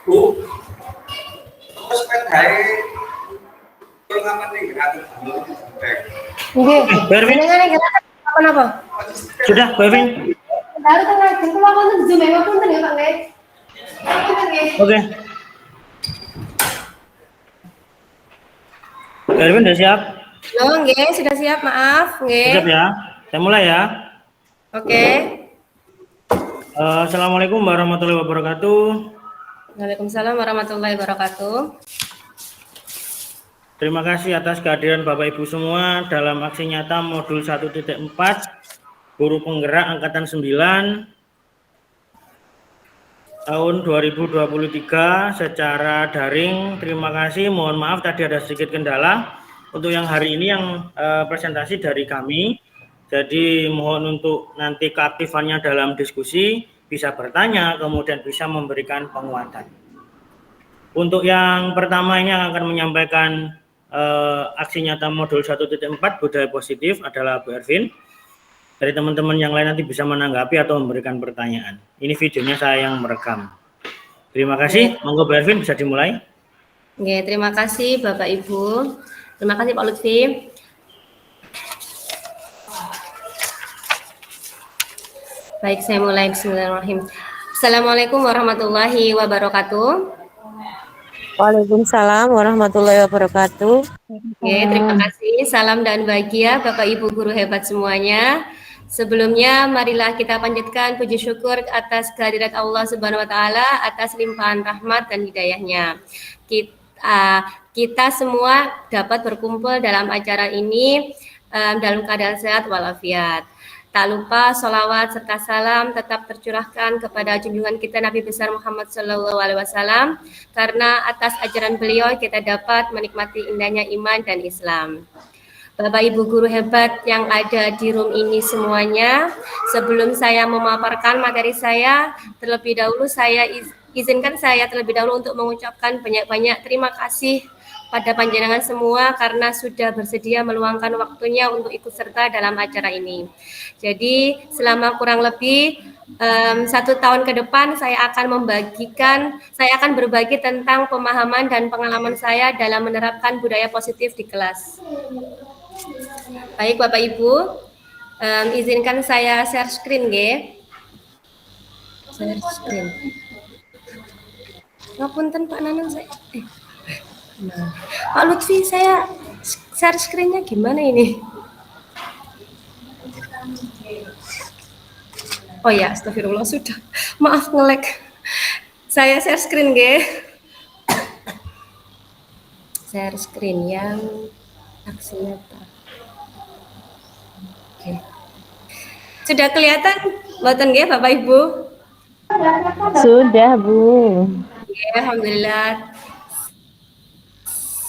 terus pedae ngapain gratis Nggih. Jenengan gerakan apa-apa? Sudah, Bu Evin? Baru tengah kula wonten Zoom ya punten ya Pak nggih. Punten nggih. Oke. Bu Erwin sudah siap? Halo, nggih, sudah siap, maaf, nggih. Siap ya? Saya mulai ya. Oke. Assalamualaikum warahmatullahi wabarakatuh. Waalaikumsalam warahmatullahi wabarakatuh. Terima kasih atas kehadiran Bapak Ibu semua dalam aksi nyata modul 1.4 Guru Penggerak Angkatan 9 tahun 2023 secara daring. Terima kasih, mohon maaf tadi ada sedikit kendala. Untuk yang hari ini yang presentasi dari kami. Jadi mohon untuk nanti keaktifannya dalam diskusi, bisa bertanya, kemudian bisa memberikan penguatan. Untuk yang pertama ini yang akan menyampaikan aksi nyata modul 1.4 budaya positif adalah Bu Ervin. Dari teman-teman yang lain nanti bisa menanggapi atau memberikan pertanyaan. Ini videonya saya yang merekam. Terima kasih. Monggo Bu Ervin bisa dimulai. Oke, terima kasih Bapak Ibu. Terima kasih Pak Lutfi. Baik, saya mulai. Bismillahirrahmanirrahim. Assalamualaikum warahmatullahi wabarakatuh. Waalaikumsalam warahmatullahi wabarakatuh. Oke, terima kasih. Salam dan bahagia Bapak Ibu guru hebat semuanya. Sebelumnya marilah kita panjatkan puji syukur atas kehadirat Allah Subhanahu wa taala atas limpahan rahmat dan hidayahnya. Kita semua dapat berkumpul dalam acara ini dalam keadaan sehat walafiat. Tak lupa sholawat serta salam tetap tercurahkan kepada junjungan kita Nabi besar Muhammad SAW, karena atas ajaran beliau kita dapat menikmati indahnya iman dan Islam. Bapak Ibu guru hebat yang ada di room ini semuanya, sebelum saya memaparkan materi saya, terlebih dahulu izinkan saya terlebih dahulu untuk mengucapkan banyak-banyak terima kasih pada panjenengan semua karena sudah bersedia meluangkan waktunya untuk ikut serta dalam acara ini. Jadi selama kurang lebih 1 tahun ke depan saya akan berbagi tentang pemahaman dan pengalaman saya dalam menerapkan budaya positif di kelas. Baik Bapak Ibu, izinkan saya share screen nggih. Share screen. Ngapunten Pak Nanang saya. Nah, Pak Lutfi, saya share screen-nya gimana ini? Oh ya, astagfirullah sudah. Maaf nge-lag. Saya share screen, nggih. Share screen yang aksi nyata. Oke. Sudah kelihatan mboten nggih Bapak Ibu? Sudah, Bu. Oke, alhamdulillah.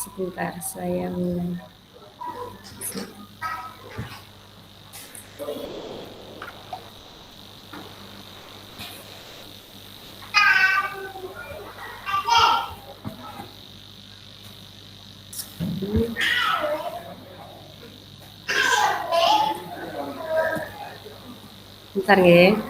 Sebentar, saya mulai. Bentar nggih.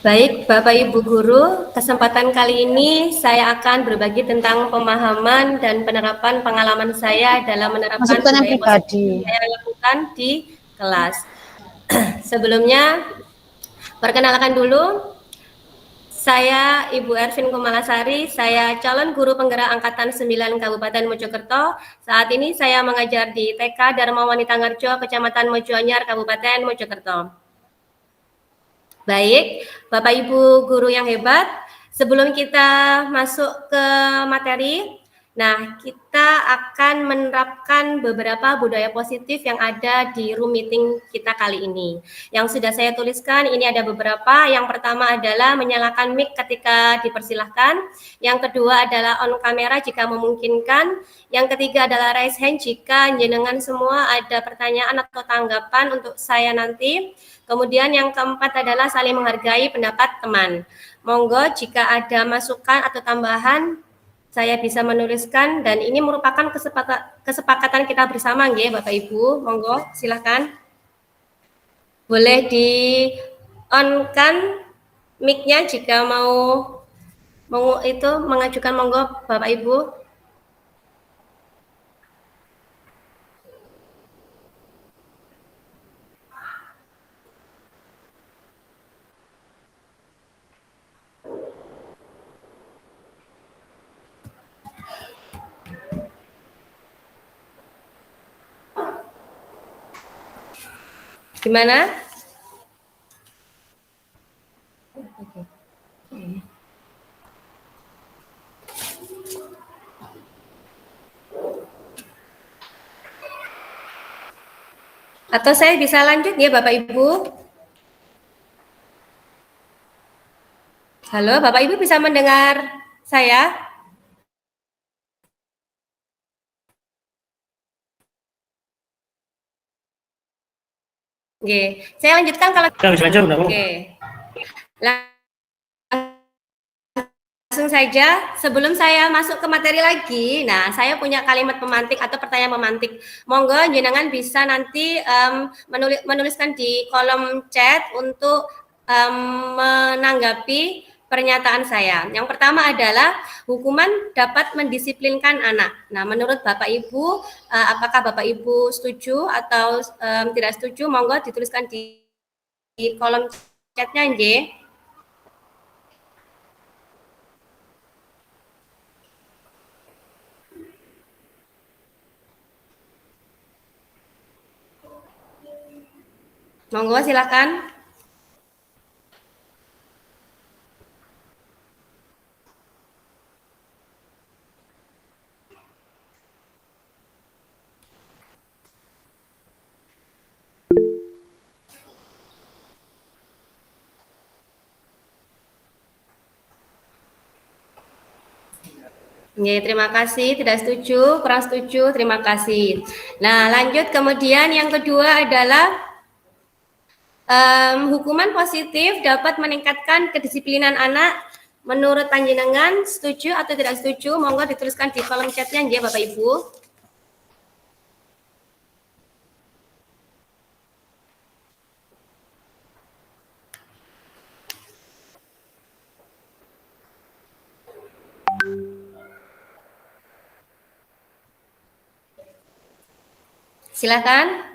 Baik, Bapak Ibu Guru, kesempatan kali ini saya akan berbagi tentang pemahaman dan penerapan pengalaman saya dalam menerapkan budaya positif yang saya lakukan di kelas. Sebelumnya, perkenalkan dulu, saya Ibu Ervin Kumalasari, saya calon guru penggerak Angkatan 9 Kabupaten Mojokerto. Saat ini saya mengajar di TK Dharma Wanita Ngarjo, Kecamatan Mojoanyar, Kabupaten Mojokerto. Baik, Bapak Ibu guru yang hebat, sebelum kita masuk ke materi, Nah, kita akan menerapkan beberapa budaya positif yang ada di room meeting kita kali ini. Yang sudah saya tuliskan, ini ada beberapa. Yang pertama adalah menyalakan mic ketika dipersilahkan. Yang kedua adalah on kamera jika memungkinkan. Yang ketiga adalah raise hand jika jenengan semua ada pertanyaan atau tanggapan untuk saya nanti. Kemudian yang keempat adalah saling menghargai pendapat teman. Monggo jika ada masukan atau tambahan, saya bisa menuliskan dan ini merupakan kesepakatan kita bersama nggih Bapak Ibu. Monggo silakan. Boleh di on-kan mic-nya jika mau itu mengajukan, monggo Bapak Ibu. Gimana? Atau saya bisa lanjut ya Bapak Ibu? Halo, Bapak Ibu bisa mendengar saya? Oke, saya lanjutkan kalau Oke. Langsung saja, sebelum saya masuk ke materi lagi, nah saya punya kalimat pemantik atau pertanyaan pemantik. Monggo jenengan bisa nanti menuliskan di kolom chat untuk menanggapi pernyataan saya. Yang pertama adalah hukuman dapat mendisiplinkan anak. Nah, menurut Bapak Ibu, apakah Bapak Ibu setuju atau tidak setuju? Monggo dituliskan di kolom chatnya, nggih. Monggo silakan. Ya, terima kasih. Tidak setuju, kurang setuju, terima kasih. Nah, lanjut kemudian yang kedua adalah hukuman positif dapat meningkatkan kedisiplinan anak. Menurut panjenengan, setuju atau tidak setuju? Monggo dituliskan di kolom chatnya ya Bapak Ibu. Silakan.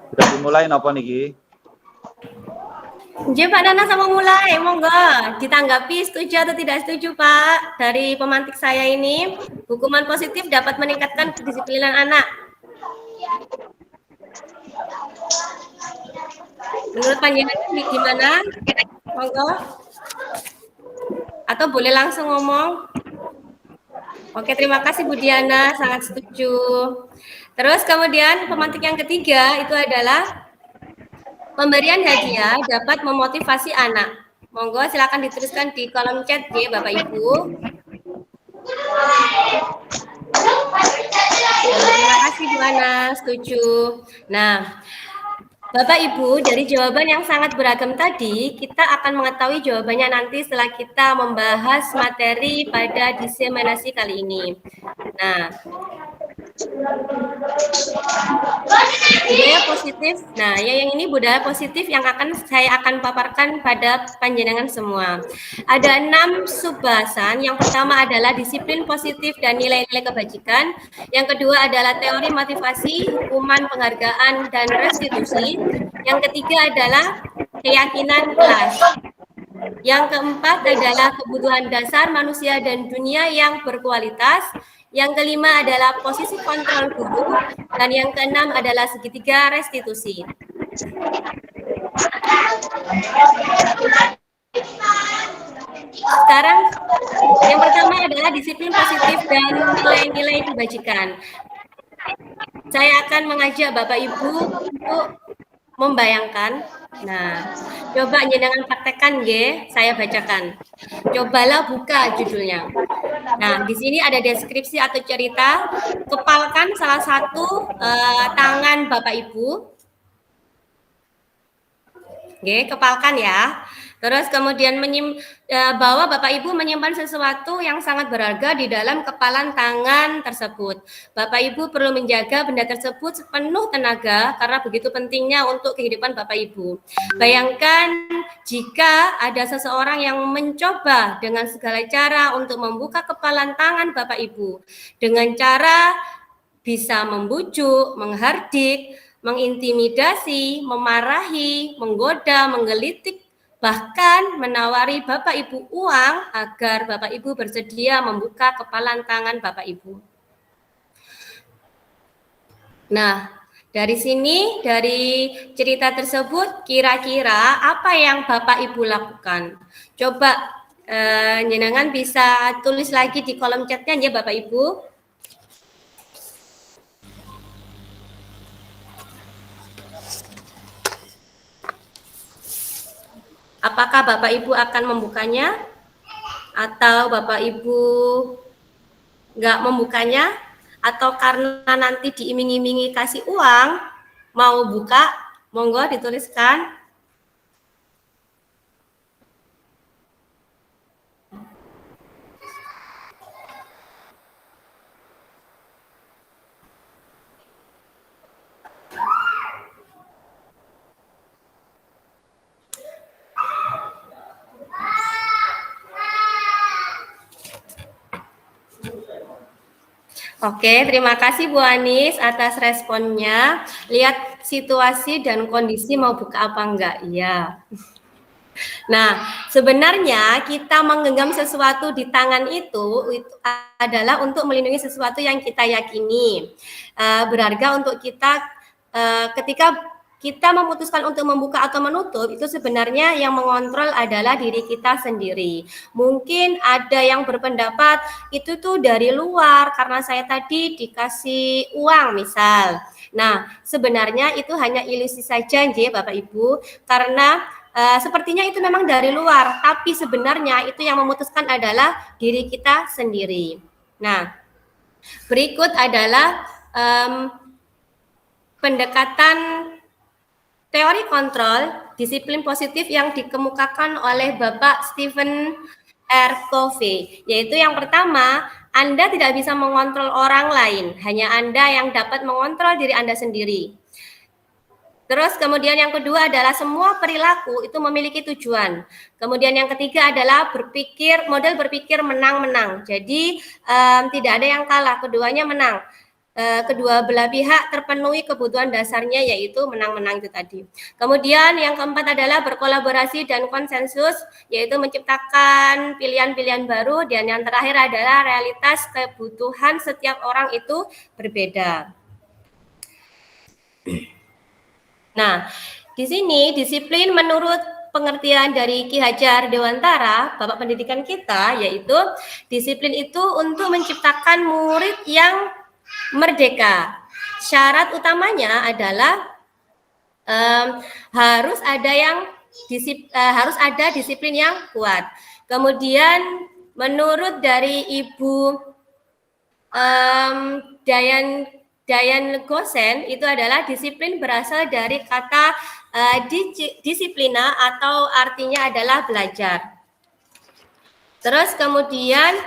Sudah dimulai napa niki? Nggih Pak Nana sama mulai, monggo ditanggapi setuju atau tidak setuju Pak dari pemantik saya ini. Hukuman positif dapat meningkatkan kedisiplinan anak. Menurut panjenengan gimana? Monggo. Atau boleh langsung ngomong? Oke, terima kasih Bu Diana, sangat setuju. Terus kemudian pemantik yang ketiga itu adalah pemberian hadiah dapat memotivasi anak. Monggo silakan dituliskan di kolom chat ya Bapak Ibu. Terima kasih Bu Ana, setuju. Nah, Bapak Ibu, dari jawaban yang sangat beragam tadi, kita akan mengetahui jawabannya nanti setelah kita membahas materi pada diseminasi kali ini. Nah, budaya positif. Nah, yang ini budaya positif yang saya akan paparkan pada panjenengan semua. Ada 6 subbahasan. Yang pertama adalah disiplin positif dan nilai-nilai kebajikan. Yang kedua adalah teori motivasi, hukuman, penghargaan, dan restitusi. Yang ketiga adalah keyakinan kelas. Yang keempat adalah kebutuhan dasar manusia dan dunia yang berkualitas. Yang kelima adalah posisi kontrol guru, dan yang keenam adalah segitiga restitusi. Sekarang yang pertama adalah disiplin positif dan nilai-nilai kebajikan. Saya akan mengajak Bapak Ibu untuk membayangkan. Nah, coba jenengan praktekkan nggih, saya bacakan. Cobalah buka judulnya. Nah, di sini ada deskripsi atau cerita. Kepalkan salah satu tangan Bapak Ibu. Oke, kepalkan ya. Terus kemudian bahwa Bapak Ibu menyimpan sesuatu yang sangat berharga di dalam kepalan tangan tersebut. Bapak Ibu perlu menjaga benda tersebut sepenuh tenaga karena begitu pentingnya untuk kehidupan Bapak Ibu. Bayangkan jika ada seseorang yang mencoba dengan segala cara untuk membuka kepalan tangan Bapak Ibu dengan cara bisa membujuk, menghardik, mengintimidasi, memarahi, menggoda, menggelitik, bahkan menawari Bapak Ibu uang agar Bapak Ibu bersedia membuka kepalan tangan Bapak Ibu. Nah, dari sini, dari cerita tersebut, kira-kira apa yang Bapak Ibu lakukan? Coba jenengan bisa tulis lagi di kolom chatnya ya Bapak Ibu. Apakah Bapak Ibu akan membukanya? Atau Bapak Ibu nggak membukanya? Atau karena nanti diiming-imingi kasih uang, mau buka? Monggo dituliskan. Oke, terima kasih Bu Anis atas responnya. Lihat situasi dan kondisi mau buka apa enggak, iya. Nah, sebenarnya kita menggenggam sesuatu di tangan itu adalah untuk melindungi sesuatu yang kita yakini berharga untuk kita ketika kita memutuskan untuk membuka atau menutup, itu sebenarnya yang mengontrol adalah diri kita sendiri. Mungkin ada yang berpendapat itu tuh dari luar karena saya tadi dikasih uang misal. Nah, sebenarnya itu hanya ilusi saja nggih Bapak Ibu, karena sepertinya itu memang dari luar, tapi sebenarnya itu yang memutuskan adalah diri kita sendiri. Nah, berikut adalah pendekatan teori kontrol disiplin positif yang dikemukakan oleh Bapak Stephen R. Covey, yaitu yang pertama, Anda tidak bisa mengontrol orang lain, hanya Anda yang dapat mengontrol diri Anda sendiri. Terus kemudian yang kedua adalah semua perilaku itu memiliki tujuan. Kemudian yang ketiga adalah model berpikir menang-menang. Jadi tidak ada yang kalah, keduanya menang. Kedua belah pihak terpenuhi kebutuhan dasarnya yaitu menang-menang itu tadi. Kemudian yang keempat adalah berkolaborasi dan konsensus yaitu menciptakan pilihan-pilihan baru, dan yang terakhir adalah realitas kebutuhan setiap orang itu berbeda. Nah, di sini disiplin menurut pengertian dari Ki Hajar Dewantara, Bapak Pendidikan kita, yaitu disiplin itu untuk menciptakan murid yang merdeka. Syarat utamanya adalah harus ada disiplin yang kuat. Kemudian menurut dari Ibu Dayan Gosen itu adalah disiplin berasal dari kata disiplina atau artinya adalah belajar. Terus kemudian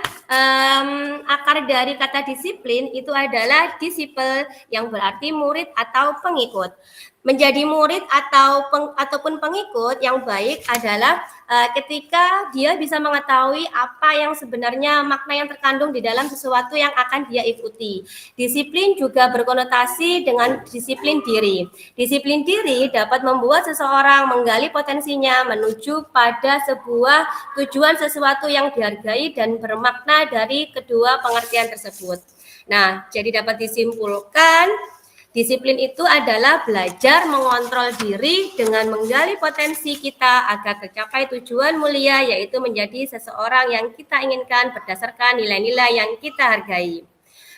akar dari kata disiplin itu adalah disipel yang berarti murid atau pengikut. menjadi murid ataupun pengikut yang baik adalah ketika dia bisa mengetahui apa yang sebenarnya makna yang terkandung di dalam sesuatu yang akan dia ikuti. Disiplin juga berkonotasi dengan disiplin diri. Disiplin diri dapat membuat seseorang menggali potensinya menuju pada sebuah tujuan sesuatu yang dihargai dan bermakna dari kedua pengertian tersebut. Nah, jadi dapat disimpulkan disiplin itu adalah belajar mengontrol diri dengan menggali potensi kita agar tercapai tujuan mulia, yaitu menjadi seseorang yang kita inginkan berdasarkan nilai-nilai yang kita hargai.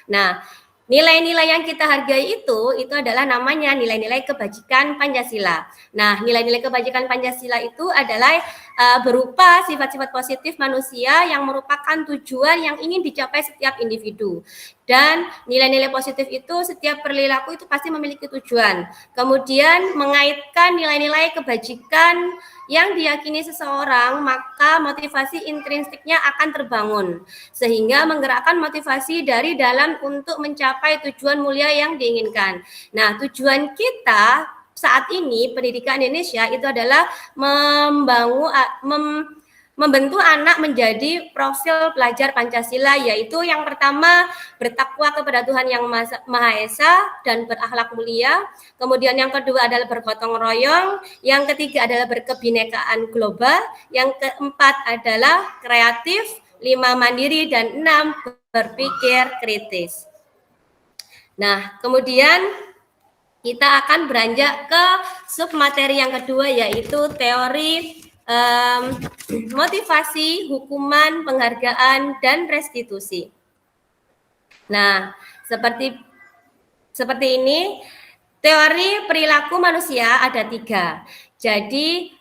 Nah, nilai-nilai yang kita hargai itu adalah namanya nilai-nilai kebajikan Pancasila. Nah, nilai-nilai kebajikan Pancasila itu adalah berupa sifat-sifat positif manusia yang merupakan tujuan yang ingin dicapai setiap individu. Dan nilai-nilai positif itu setiap perilaku itu pasti memiliki tujuan. Kemudian mengaitkan nilai-nilai kebajikan yang diyakini seseorang, maka motivasi intrinsiknya akan terbangun. Sehingga menggerakkan motivasi dari dalam untuk mencapai tujuan mulia yang diinginkan. Nah, tujuan kita saat ini pendidikan Indonesia itu adalah membentuk anak menjadi profil pelajar Pancasila, yaitu yang pertama bertakwa kepada Tuhan Yang Maha Esa dan berakhlak mulia. Kemudian yang kedua adalah bergotong royong. Yang ketiga adalah berkebinekaan global. Yang keempat adalah kreatif, 5 mandiri, dan 6 berpikir kritis. Nah, kemudian kita akan beranjak ke submateri yang kedua, yaitu teori motivasi, hukuman, penghargaan, dan restitusi. Nah, seperti ini, teori perilaku manusia ada 3. Jadi,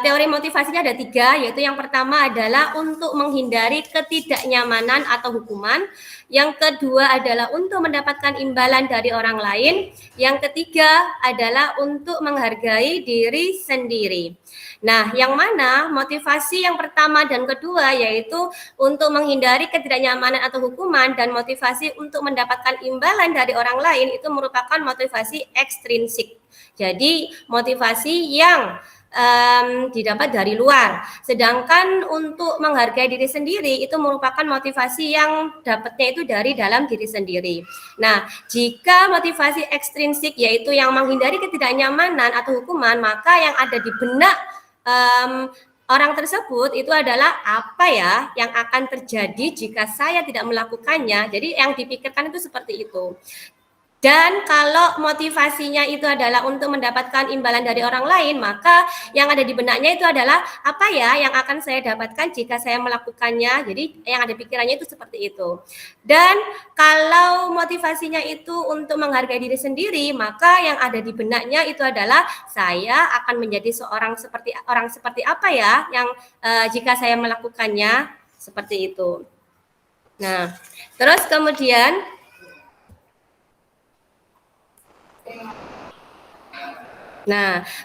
teori motivasinya ada 3, yaitu yang pertama adalah untuk menghindari ketidaknyamanan atau hukuman. Yang kedua adalah untuk mendapatkan imbalan dari orang lain. Yang ketiga adalah untuk menghargai diri sendiri. Nah, yang mana motivasi yang pertama dan kedua yaitu untuk menghindari ketidaknyamanan atau hukuman, dan motivasi untuk mendapatkan imbalan dari orang lain itu merupakan motivasi ekstrinsik. Jadi motivasi yang didapat dari luar. Sedangkan untuk menghargai diri sendiri itu merupakan motivasi yang dapatnya itu dari dalam diri sendiri. Nah, jika motivasi ekstrinsik yaitu yang menghindari ketidaknyamanan atau hukuman, maka yang ada di benak orang tersebut itu adalah apa ya yang akan terjadi jika saya tidak melakukannya. Jadi yang dipikirkan itu seperti itu. Dan kalau motivasinya itu adalah untuk mendapatkan imbalan dari orang lain, maka yang ada di benaknya itu adalah apa ya yang akan saya dapatkan jika saya melakukannya. Jadi yang ada pikirannya itu seperti itu. Dan kalau motivasinya itu untuk menghargai diri sendiri, maka yang ada di benaknya itu adalah saya akan menjadi orang seperti apa ya yang jika saya melakukannya, seperti itu. Nah, terus kemudian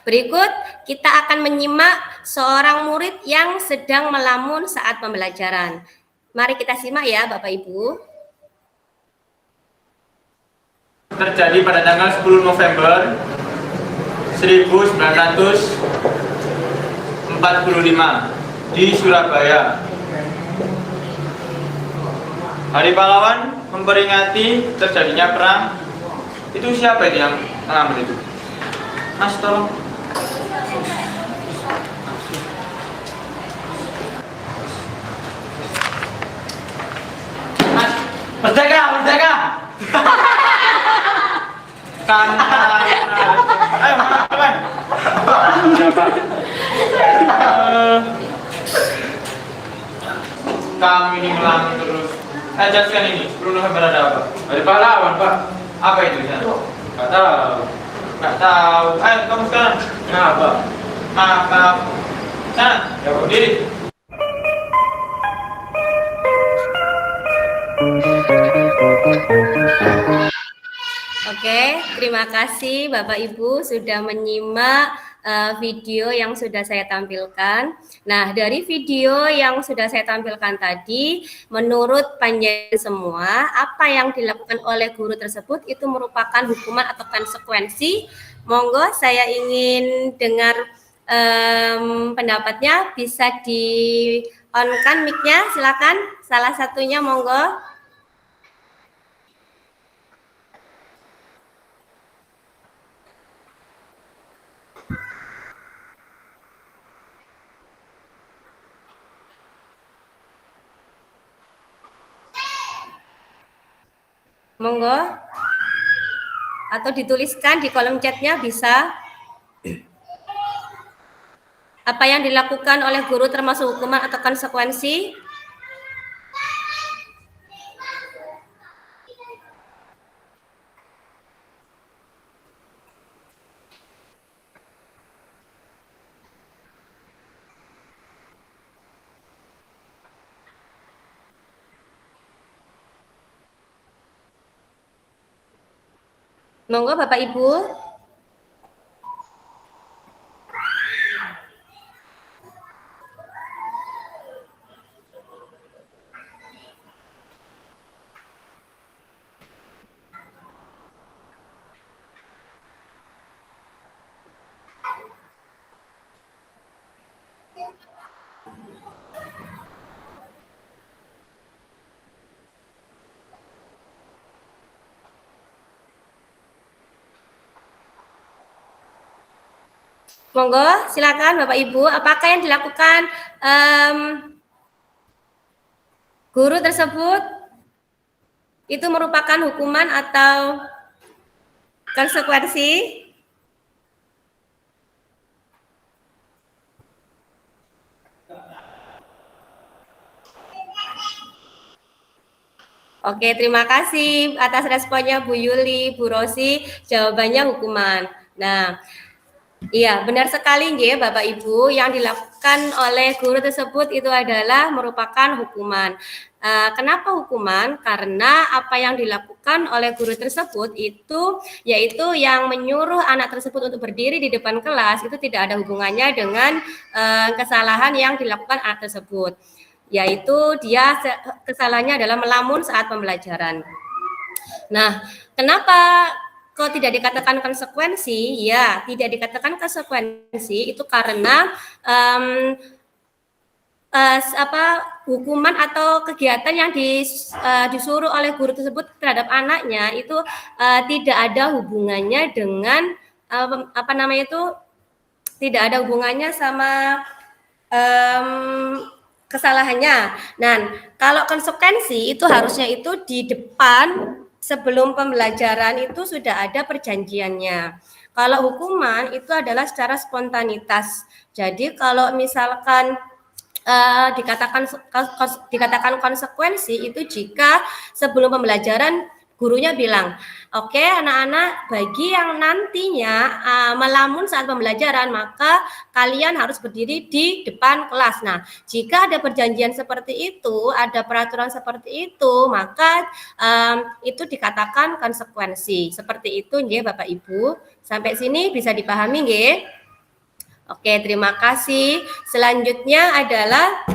berikut kita akan menyimak seorang murid yang sedang melamun saat pembelajaran. Mari kita simak ya Bapak Ibu. Terjadi pada tanggal 10 November 1945 di Surabaya. Hari Pahlawan memperingati terjadinya perang. Itu siapa itu yang mengambil itu? Mas, tolong. Mas, merdeka! Ayo, teman. Kami ini ngelamun terus. Saya jelaskan ini, 10 November ada apa? Hari Pahlawan, Pak. Apa itu? Nggak tahu. Ayo, kamu sekarang. Kenapa? Maaf. Sana, ya berdiri. Oke, terima kasih Bapak Ibu sudah menyimak video yang sudah saya tampilkan. Nah, dari video yang sudah saya tampilkan tadi, menurut panjenengan semua, apa yang dilakukan oleh guru tersebut itu merupakan hukuman atau konsekuensi. Monggo saya ingin dengar pendapatnya, bisa di-on-kan mic-nya, silakan. Salah satunya monggo. Monggo, atau dituliskan di kolom chatnya bisa. Apa yang dilakukan oleh guru termasuk hukuman atau konsekuensi? Monggo Bapak Ibu. Monggo, silakan Bapak Ibu. Apakah yang dilakukan guru tersebut itu merupakan hukuman atau konsekuensi? Oke, terima kasih atas responnya Bu Yuli, Bu Rosi. Jawabannya hukuman. Nah, iya, benar sekali nggih Bapak Ibu, yang dilakukan oleh guru tersebut itu adalah merupakan hukuman. Kenapa hukuman? Karena apa yang dilakukan oleh guru tersebut itu yaitu yang menyuruh anak tersebut untuk berdiri di depan kelas itu tidak ada hubungannya dengan kesalahan yang dilakukan anak tersebut. Yaitu dia kesalahannya adalah melamun saat pembelajaran. Nah, kenapa kok tidak dikatakan konsekuensi? Ya, tidak dikatakan konsekuensi itu karena hukuman atau kegiatan yang disuruh oleh guru tersebut terhadap anaknya itu tidak ada hubungannya dengan tidak ada hubungannya sama kesalahannya. Nah, kalau konsekuensi itu harusnya itu di depan sebelum pembelajaran itu sudah ada perjanjiannya. Kalau hukuman itu adalah secara spontanitas. Jadi kalau misalkan dikatakan konsekuensi itu jika sebelum pembelajaran gurunya bilang, oke, anak-anak, bagi yang nantinya melamun saat pembelajaran, maka kalian harus berdiri di depan kelas. Nah, jika ada perjanjian seperti itu, ada peraturan seperti itu, maka itu dikatakan konsekuensi. Seperti itu, nggih, Bapak Ibu. Sampai sini bisa dipahami, nggih? Oke, terima kasih. Selanjutnya adalah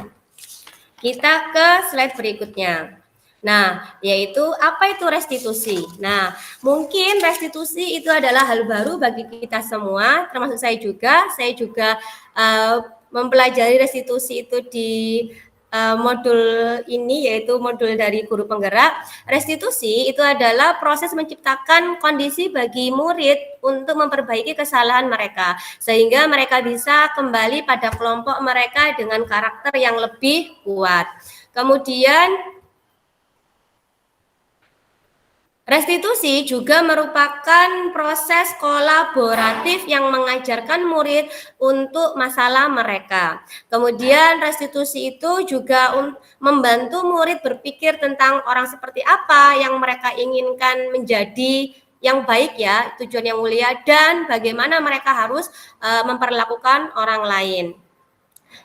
kita ke slide berikutnya. Nah, yaitu apa itu restitusi? Nah, mungkin restitusi itu adalah hal baru bagi kita semua, termasuk saya juga. Saya juga mempelajari restitusi itu di modul ini, yaitu modul dari guru penggerak. Restitusi itu adalah proses menciptakan kondisi bagi murid untuk memperbaiki kesalahan mereka, sehingga mereka bisa kembali pada kelompok mereka dengan karakter yang lebih kuat. Kemudian restitusi juga merupakan proses kolaboratif yang mengajarkan murid untuk masalah mereka. Kemudian restitusi itu juga membantu murid berpikir tentang orang seperti apa yang mereka inginkan menjadi yang baik ya, tujuan yang mulia, dan bagaimana mereka harus memperlakukan orang lain.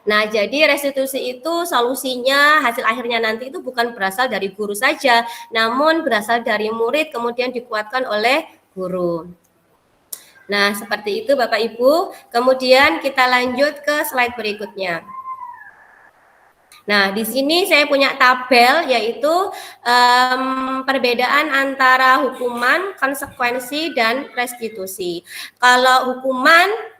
Nah, jadi restitusi itu solusinya, hasil akhirnya nanti itu bukan berasal dari guru saja, namun berasal dari murid kemudian dikuatkan oleh guru. Nah, seperti itu Bapak Ibu. Kemudian kita lanjut ke slide berikutnya. Nah, di sini saya punya tabel yaitu perbedaan antara hukuman, konsekuensi, dan restitusi. Kalau hukuman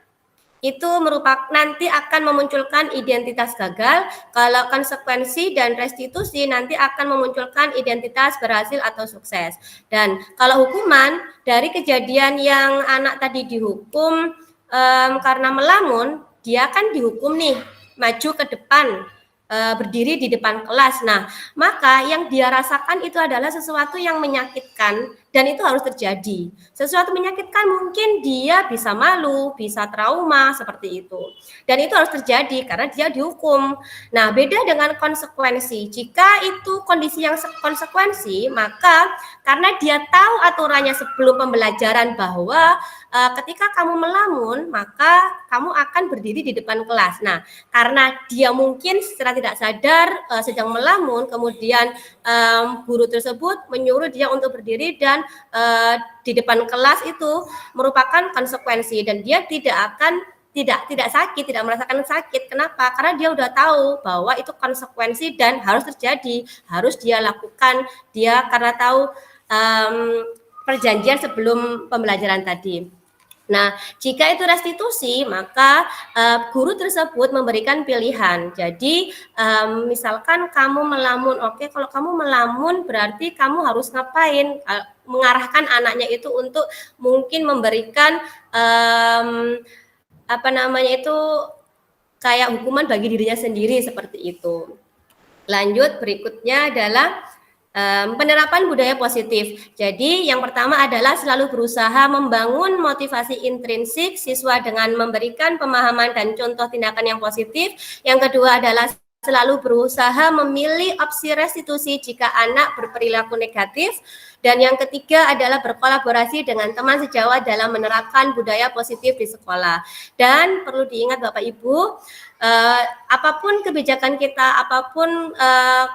itu merupakan nanti akan memunculkan identitas gagal, kalau konsekuensi dan restitusi nanti akan memunculkan identitas berhasil atau sukses. Dan kalau hukuman dari kejadian yang anak tadi dihukum karena melamun, dia kan dihukum nih maju ke depan, berdiri di depan kelas. Nah, maka yang dia rasakan itu adalah sesuatu yang menyakitkan dan itu harus terjadi. Sesuatu menyakitkan mungkin dia bisa malu, bisa trauma seperti itu. Dan itu harus terjadi karena dia dihukum. Nah, beda dengan konsekuensi. Jika itu kondisi yang konsekuensi, maka karena dia tahu aturannya sebelum pembelajaran bahwa ketika kamu melamun, maka kamu akan berdiri di depan kelas. Nah, karena dia mungkin secara tidak sadar sedang melamun, kemudian guru tersebut menyuruh dia untuk berdiri dan di depan kelas itu merupakan konsekuensi dan dia tidak sakit, tidak merasakan sakit. Kenapa? Karena dia udah tahu bahwa itu konsekuensi dan harus terjadi, harus dia lakukan. Dia karena tahu perjanjian sebelum pembelajaran tadi. Nah, jika itu restitusi, maka guru tersebut memberikan pilihan. Jadi, misalkan kamu melamun, oke, kalau kamu melamun berarti kamu harus ngapain? Mengarahkan anaknya itu untuk mungkin memberikan kayak hukuman bagi dirinya sendiri seperti itu. Lanjut, berikutnya adalah penerapan budaya positif. Jadi yang pertama adalah selalu berusaha membangun motivasi intrinsik siswa dengan memberikan pemahaman dan contoh tindakan yang positif. Yang kedua adalah selalu berusaha memilih opsi restitusi jika anak berperilaku negatif. Dan yang ketiga adalah berkolaborasi dengan teman sejawat dalam menerapkan budaya positif di sekolah. Dan perlu diingat Bapak Ibu, apapun kebijakan kita, apapun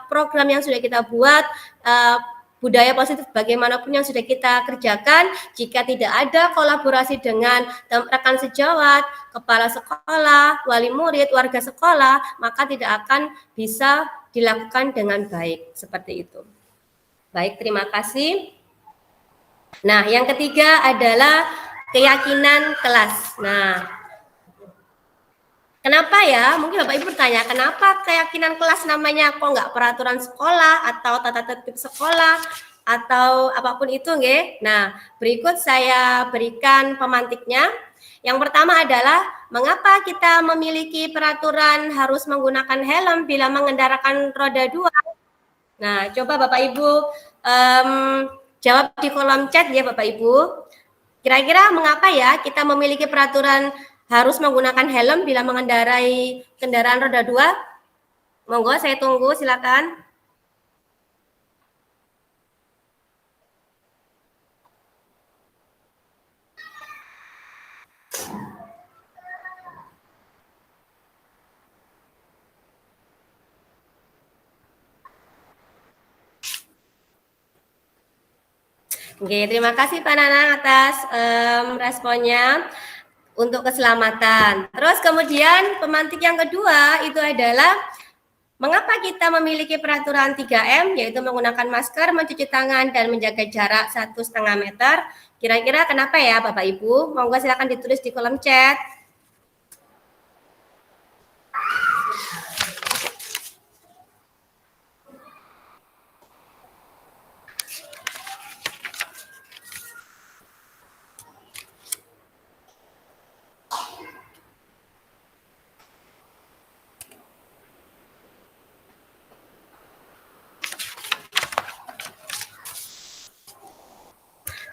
program yang sudah kita buat, budaya positif bagaimanapun yang sudah kita kerjakan, jika tidak ada kolaborasi dengan rekan sejawat, kepala sekolah, wali murid, warga sekolah, maka tidak akan bisa dilakukan dengan baik. Seperti itu. Baik, terima kasih. Nah, yang ketiga adalah keyakinan kelas. Nah, kenapa ya? Mungkin Bapak Ibu bertanya, kenapa keyakinan kelas namanya kok nggak peraturan sekolah atau tata tertib sekolah atau apapun itu, nggih? Nah, berikut saya berikan pemantiknya. Yang pertama adalah mengapa kita memiliki peraturan harus menggunakan helm bila mengendarakan roda 2? Nah, coba Bapak Ibu jawab di kolom chat ya Bapak Ibu. Kira-kira mengapa ya kita memiliki peraturan harus menggunakan helm bila mengendarai kendaraan roda 2? Monggo saya tunggu, silakan. Oke, terima kasih Pak Nanang atas responnya untuk keselamatan. Terus kemudian pemantik yang kedua itu adalah mengapa kita memiliki peraturan 3M, yaitu menggunakan masker, mencuci tangan, dan menjaga jarak 1,5 meter. Kira-kira kenapa ya Bapak Ibu? Monggo silakan ditulis di kolom chat.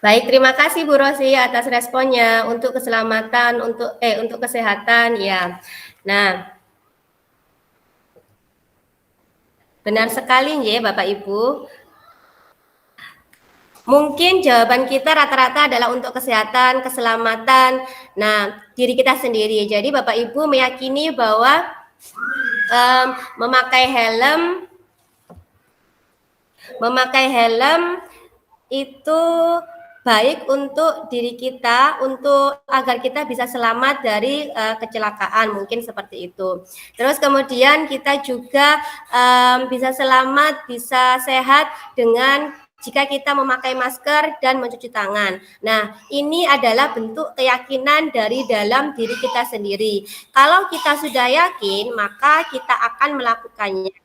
Baik, terima kasih Bu Rosi atas responnya untuk keselamatan, untuk kesehatan ya. Nah, benar sekali ya Bapak Ibu. Mungkin jawaban kita rata-rata adalah untuk kesehatan, keselamatan, nah diri kita sendiri. Jadi Bapak Ibu meyakini bahwa memakai helm itu baik untuk diri kita, untuk agar kita bisa selamat dari kecelakaan, mungkin seperti itu. Terus kemudian kita juga bisa selamat, bisa sehat dengan jika kita memakai masker dan mencuci tangan. Nah, ini adalah bentuk keyakinan dari dalam diri kita sendiri. Kalau kita sudah yakin, maka kita akan melakukannya.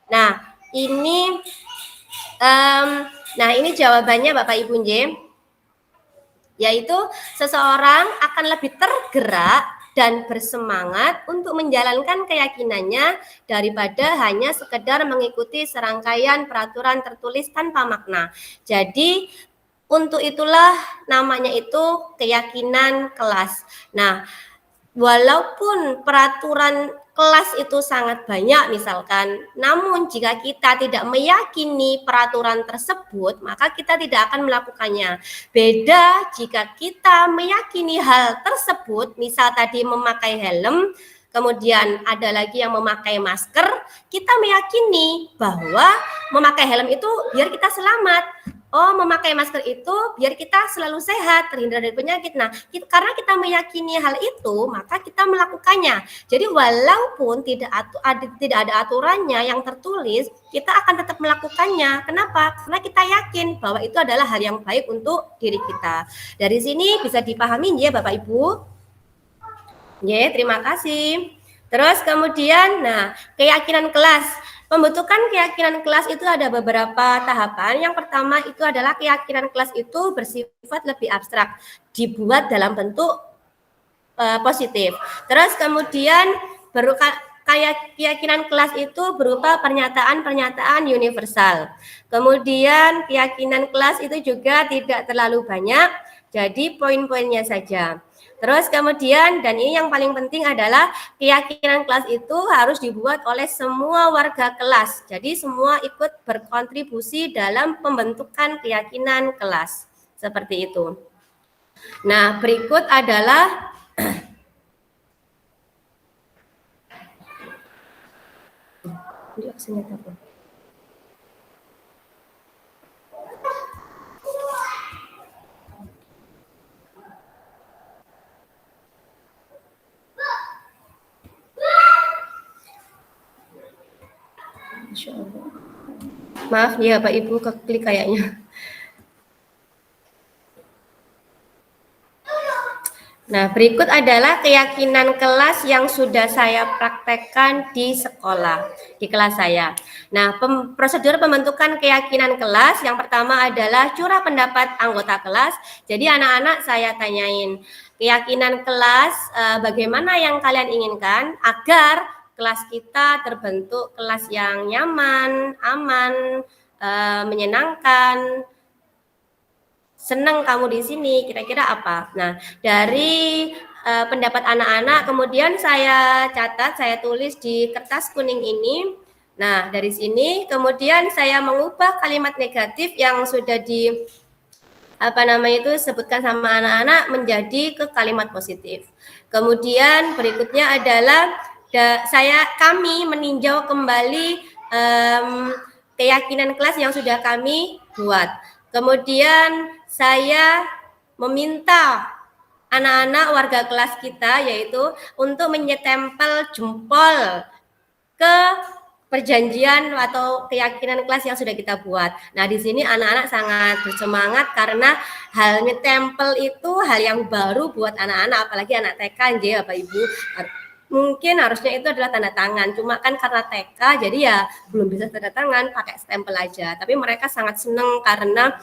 Nah, ini jawabannya Bapak Ibu Nj, yaitu seseorang akan lebih tergerak dan bersemangat untuk menjalankan keyakinannya daripada hanya sekedar mengikuti serangkaian peraturan tertulis tanpa makna. Jadi untuk itulah namanya itu keyakinan kelas. Nah, walaupun peraturan kelas itu sangat banyak misalkan, namun jika kita tidak meyakini peraturan tersebut, maka kita tidak akan melakukannya. Beda jika kita meyakini hal tersebut, misal tadi memakai helm, kemudian ada lagi yang memakai masker, kita meyakini bahwa memakai helm itu biar kita selamat. Oh, memakai masker itu biar kita selalu sehat, terhindar dari penyakit. Nah, karena kita meyakini hal itu, maka kita melakukannya. Jadi walaupun tidak ada aturannya yang tertulis, kita akan tetap melakukannya. Kenapa? Karena kita yakin bahwa itu adalah hal yang baik untuk diri kita. Dari sini bisa dipahami ya Bapak Ibu? Ya, terima kasih. Terus kemudian, nah, keyakinan kelas. Pembentukan keyakinan kelas itu ada beberapa tahapan. Yang pertama itu adalah keyakinan kelas itu bersifat lebih abstrak, dibuat dalam bentuk positif. Terus kemudian keyakinan kelas itu berupa pernyataan-pernyataan universal. Kemudian keyakinan kelas itu juga tidak terlalu banyak, jadi poin-poinnya saja. Terus kemudian, dan ini yang paling penting adalah keyakinan kelas itu harus dibuat oleh semua warga kelas. Jadi semua ikut berkontribusi dalam pembentukan keyakinan kelas. Seperti itu. Nah, berikut adalah maaf ya Pak Ibu, keklik kayaknya. Nah, berikut adalah keyakinan kelas yang sudah saya praktekkan di sekolah, di kelas saya. Nah, prosedur pembentukan keyakinan kelas yang pertama adalah curah pendapat anggota kelas. Jadi anak-anak saya tanyain, keyakinan kelas bagaimana yang kalian inginkan agar kelas kita terbentuk kelas yang nyaman, aman, menyenangkan, senang kamu di sini, kira-kira apa? Nah, dari pendapat anak-anak kemudian saya catat, saya tulis di kertas kuning ini. Nah, dari sini kemudian saya mengubah kalimat negatif yang sudah sebutkan sama anak-anak menjadi ke kalimat positif. Kemudian berikutnya adalah kami meninjau kembali keyakinan kelas yang sudah kami buat. Kemudian saya meminta anak-anak warga kelas kita yaitu untuk menyetempel jempol ke perjanjian atau keyakinan kelas yang sudah kita buat. Nah, di sini anak-anak sangat bersemangat karena hal nyetempel itu hal yang baru buat anak-anak, apalagi anak TK, ya Bapak Ibu. Mungkin harusnya itu adalah tanda tangan, cuma kan karena TK jadi ya belum bisa tanda tangan, pakai stempel aja. Tapi mereka sangat senang karena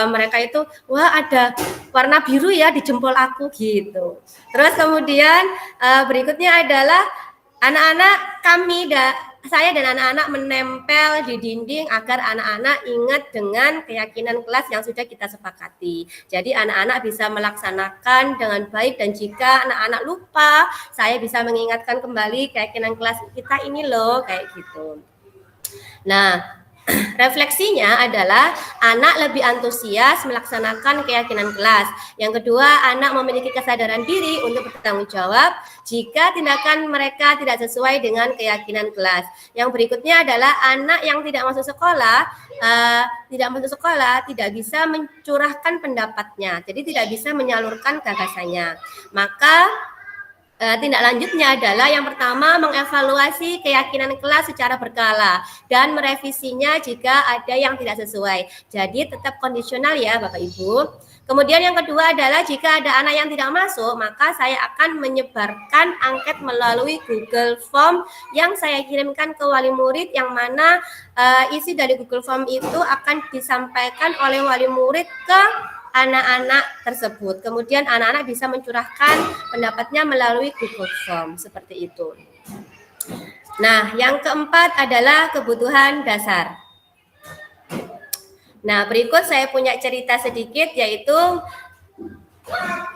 mereka itu, wah ada warna biru ya di jempol aku gitu. Terus kemudian berikutnya adalah anak-anak saya dan anak-anak menempel di dinding agar anak-anak ingat dengan keyakinan kelas yang sudah kita sepakati. Jadi anak-anak bisa melaksanakan dengan baik dan jika anak-anak lupa, saya bisa mengingatkan kembali keyakinan kelas kita ini loh, kayak gitu. Nah, Refleksinya adalah anak lebih antusias melaksanakan keyakinan kelas. Yang kedua, anak memiliki kesadaran diri untuk bertanggung jawab jika tindakan mereka tidak sesuai dengan keyakinan kelas. Yang berikutnya adalah anak yang tidak masuk sekolah, tidak bisa mencurahkan pendapatnya, jadi tidak bisa menyalurkan gagasannya. Maka tindak lanjutnya adalah yang pertama mengevaluasi keyakinan kelas secara berkala dan merevisinya jika ada yang tidak sesuai. Jadi tetap kondisional ya Bapak Ibu. Kemudian yang kedua adalah jika ada anak yang tidak masuk, maka saya akan menyebarkan angket melalui Google Form yang saya kirimkan ke wali murid, yang mana isi dari Google Form itu akan disampaikan oleh wali murid ke anak-anak tersebut. Kemudian anak-anak bisa mencurahkan pendapatnya melalui Google Form seperti itu. Nah, yang keempat adalah kebutuhan dasar. Nah, berikut saya punya cerita sedikit, yaitu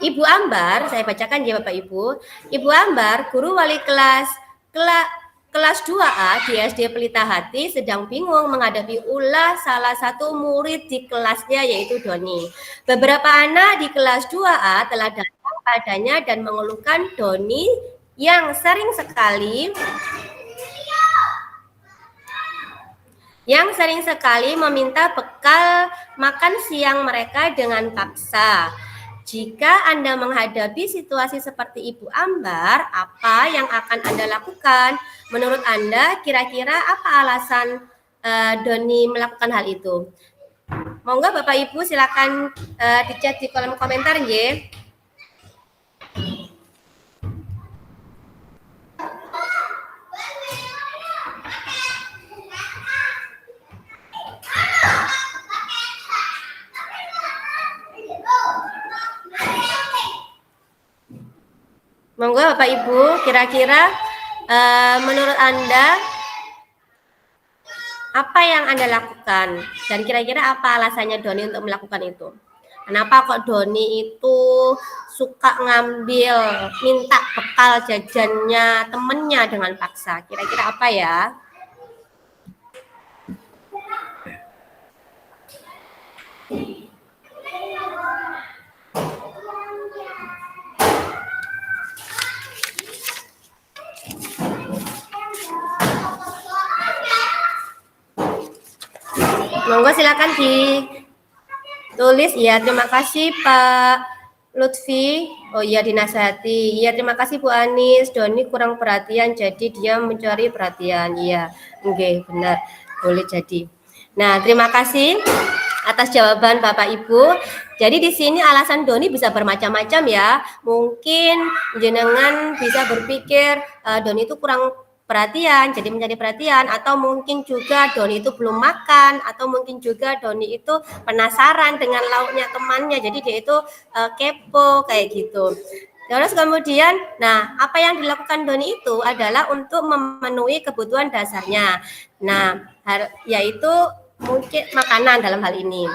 Ibu Ambar, saya bacakan ya Bapak Ibu. Ibu Ambar, guru wali kelas 2A di SD Pelita Hati, sedang bingung menghadapi ulah salah satu murid di kelasnya, yaitu Doni. Beberapa anak di kelas 2A telah datang padanya dan mengeluhkan Doni yang sering sekali meminta bekal makan siang mereka dengan paksa. Jika Anda menghadapi situasi seperti Ibu Ambar, apa yang akan Anda lakukan? Menurut Anda, kira-kira apa alasan Doni melakukan hal itu? Monggo Bapak Ibu silakan di-chat di kolom komentar ya. Monggo Bapak Ibu, kira-kira menurut Anda apa yang Anda lakukan? Dan kira-kira apa alasannya Doni untuk melakukan itu? Kenapa kok Doni itu suka minta bekal jajannya temennya dengan paksa? Kira-kira apa ya? Monggo silakan ditulis ya. Terima kasih Pak Lutfi. Oh iya, dinasihati. Iya, terima kasih Bu Anis. Doni kurang perhatian jadi dia mencari perhatian. Iya, oke, benar. Boleh jadi. Nah, terima kasih atas jawaban Bapak Ibu. Jadi di sini alasan Doni bisa bermacam-macam ya. Mungkin jenengan bisa berpikir Doni itu kurang perhatian, jadi mencari perhatian, atau mungkin juga Doni itu belum makan, atau mungkin juga Doni itu penasaran dengan lauknya temannya, jadi dia itu kepo kayak gitu. Terus kemudian, nah apa yang dilakukan Doni itu adalah untuk memenuhi kebutuhan dasarnya. Nah, yaitu mungkin makanan dalam hal ini.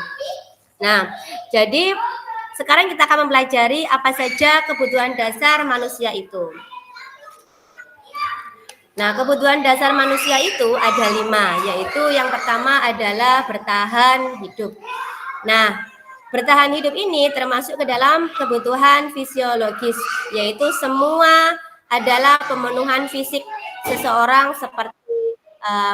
Nah, jadi sekarang kita akan mempelajari apa saja kebutuhan dasar manusia itu. Nah, kebutuhan dasar manusia itu ada 5, yaitu yang pertama adalah bertahan hidup. Nah, bertahan hidup ini termasuk ke dalam kebutuhan fisiologis, yaitu semua adalah pemenuhan fisik seseorang seperti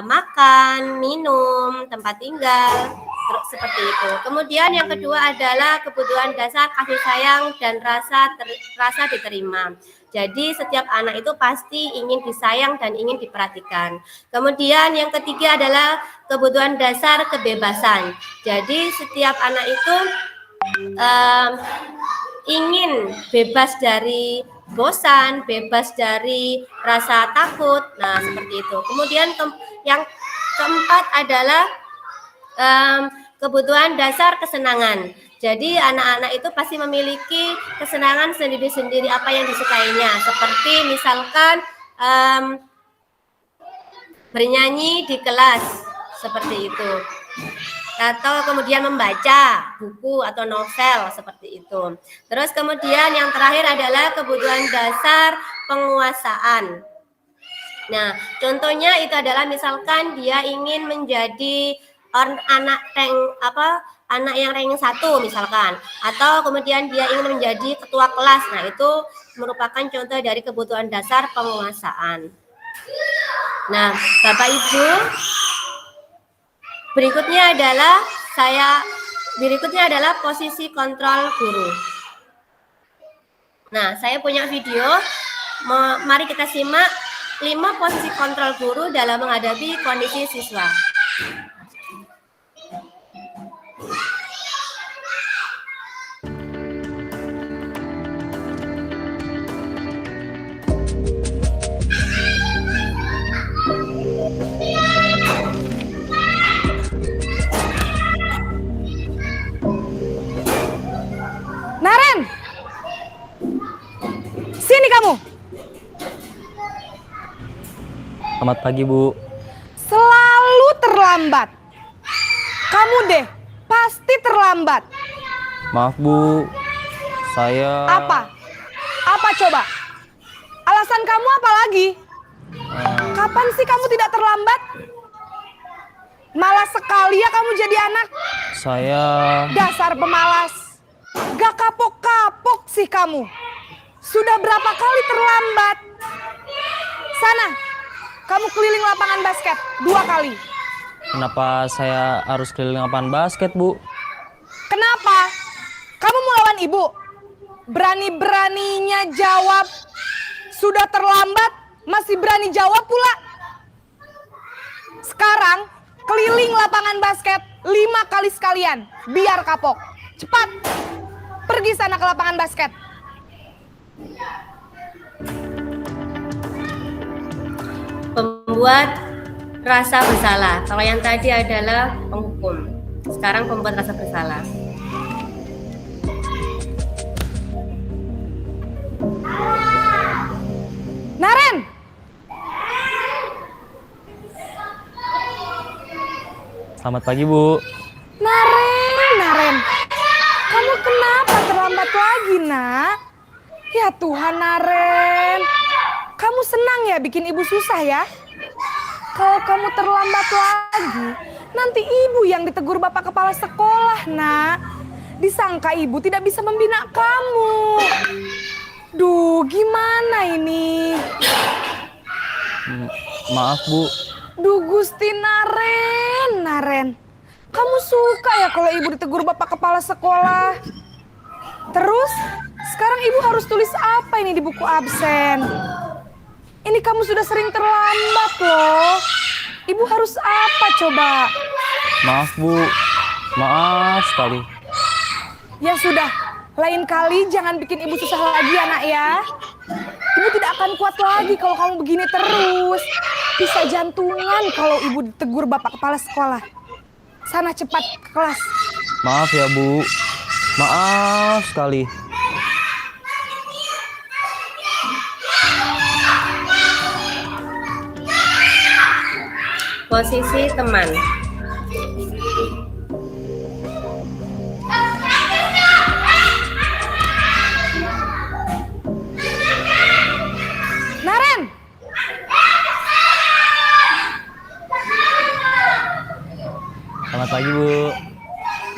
makan, minum, tempat tinggal, seperti itu. Kemudian yang kedua adalah kebutuhan dasar kasih sayang dan rasa diterima. Jadi setiap anak itu pasti ingin disayang dan ingin diperhatikan. Kemudian yang ketiga adalah kebutuhan dasar kebebasan. Jadi setiap anak itu ingin bebas dari bosan, bebas dari rasa takut. Nah, seperti itu. Kemudian yang keempat adalah kebutuhan dasar kesenangan. Jadi anak-anak itu pasti memiliki kesenangan sendiri-sendiri apa yang disukainya. Seperti misalkan bernyanyi di kelas, seperti itu. Atau kemudian membaca buku atau novel, seperti itu. Terus kemudian yang terakhir adalah kebutuhan dasar penguasaan. Nah, contohnya itu adalah misalkan dia ingin menjadi anak rank anak yang ranking 1 misalkan, atau kemudian dia ingin menjadi ketua kelas. Nah, itu merupakan contoh dari kebutuhan dasar penguasaan. Nah, Bapak Ibu, berikutnya adalah posisi kontrol guru. Nah, saya punya video, mari kita simak 5 posisi kontrol guru dalam menghadapi kondisi siswa. Naren! Sini kamu! Selamat pagi, Bu. Selalu terlambat. Kamu deh, pasti terlambat. Maaf, Bu. Saya... Apa? Apa coba? Alasan kamu apa lagi? Kapan sih kamu tidak terlambat? Malas sekali ya kamu jadi anak. Saya... Dasar pemalas. Gak kapok-kapok sih kamu. Sudah berapa kali terlambat? Sana, kamu keliling lapangan basket 2 kali. Kenapa saya harus keliling lapangan basket, Bu? Kenapa? Kamu mau lawan ibu? Berani-beraninya jawab. Sudah terlambat, masih berani jawab pula. Sekarang, keliling lapangan basket 5 kali sekalian. Biar kapok. Cepat, pergi sana ke lapangan basket. Pembuat rasa bersalah. Kalau yang tadi adalah penghukum. Sekarang pembuat rasa bersalah. Naren! Selamat pagi, Bu. Naren. Kamu kenapa terlambat lagi, nak? Ya Tuhan, Naren. Kamu senang ya bikin ibu susah ya? Kalau kamu terlambat lagi, nanti ibu yang ditegur bapak kepala sekolah, nak. Disangka ibu tidak bisa membina kamu. Duh, gimana ini? Maaf, Bu. Duh, Gusti Naren. Kamu suka ya kalau ibu ditegur bapak kepala sekolah? Terus, sekarang ibu harus tulis apa ini di buku absen? Ini kamu sudah sering terlambat loh. Ibu harus apa coba? Maaf, Bu. Maaf sekali. Ya sudah, lain kali jangan bikin ibu susah lagi ya, nak ya. Ibu tidak akan kuat lagi kalau kamu begini terus. Bisa jantungan kalau ibu ditegur bapak kepala sekolah. Sana cepat ke kelas. Maaf ya, Bu. Maaf sekali. Posisi teman. Naren! Selamat pagi, Bu.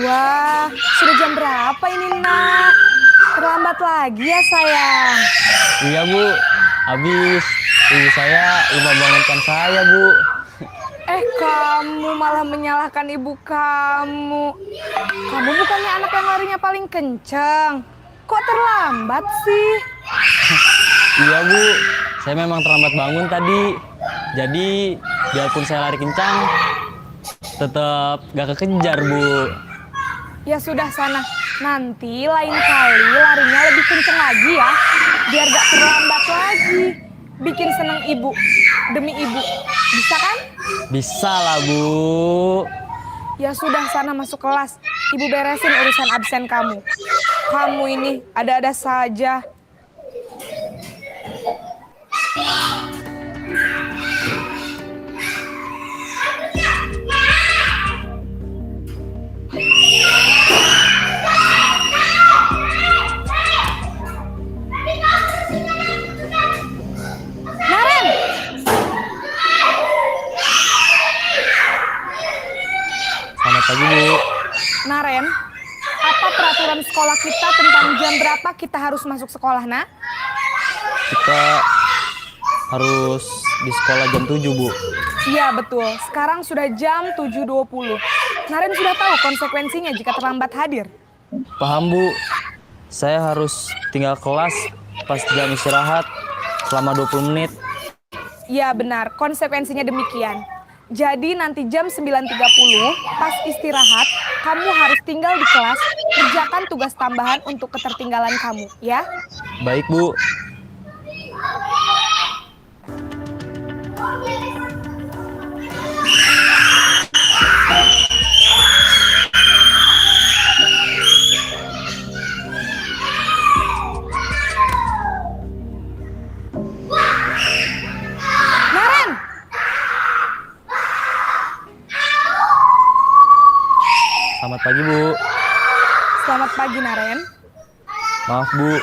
Wah, sudah jam berapa ini, nak? Terlambat lagi ya, sayang. Iya, Bu. Habis ibu saya lupa bangunkan saya, Bu. Kamu malah menyalahkan ibu kamu. Kamu bukannya anak yang larinya paling kenceng. Kok terlambat sih? Iya, Bu. Saya memang terlambat bangun tadi. Jadi, biarpun saya lari kencang, tetap gak kekejar, Bu. Ya sudah sana. Nanti lain kali larinya lebih kenceng lagi ya. Biar gak terlambat lagi. Bikin seneng ibu. Demi ibu. Bisa kan? Bisa lah, Bu. Ya sudah sana masuk kelas. Ibu beresin urusan absen kamu. Kamu ini ada-ada saja. sekolah kita tentang jam berapa kita harus masuk sekolah, nak? Kita harus di sekolah jam 7, Bu. Iya, betul. Sekarang sudah jam 7.20. Naren sudah tahu konsekuensinya jika terlambat hadir. Paham, Bu. Saya harus tinggal kelas pas jam istirahat selama 20 menit. Iya, benar. Konsekuensinya demikian. Jadi nanti jam 9.30 pas istirahat, kamu harus tinggal di kelas, kerjakan tugas tambahan untuk ketertinggalan kamu, ya? Baik, Bu. Naren! Selamat pagi, Bu. Selamat pagi, Naren. Maaf, Bu.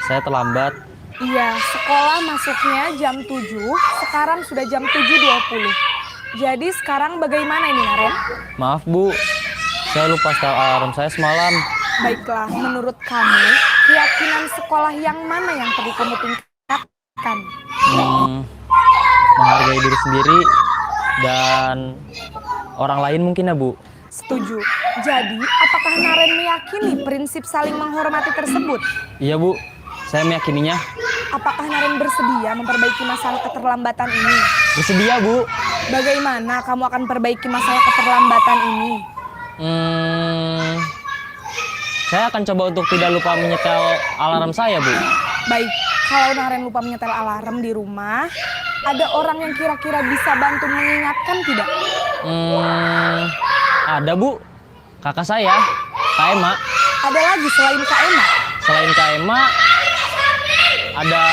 Saya terlambat. Iya, sekolah masuknya jam 7, sekarang sudah jam 7.20. Jadi sekarang bagaimana ini, Naren? Maaf, Bu. Saya lupa setel alarm saya semalam. Baiklah, menurut kamu, keyakinan sekolah yang mana yang perlu kamu tingkatkan? Menghargai diri sendiri dan orang lain mungkin ya, Bu. Setuju. Jadi, apakah Naren meyakini prinsip saling menghormati tersebut? Iya, Bu. Saya meyakininya. Apakah Naren bersedia memperbaiki masalah keterlambatan ini? Bersedia, Bu. Bagaimana kamu akan perbaiki masalah keterlambatan ini? Saya akan coba untuk tidak lupa menyetel alarm saya, Bu. Baik, kalau Naren lupa menyetel alarm di rumah, ada orang yang kira-kira bisa bantu mengingatkan tidak? Ada, Bu. Kakak saya, Kak Ema. Ada lagi selain Kak Emma? Selain Kak Ema, ada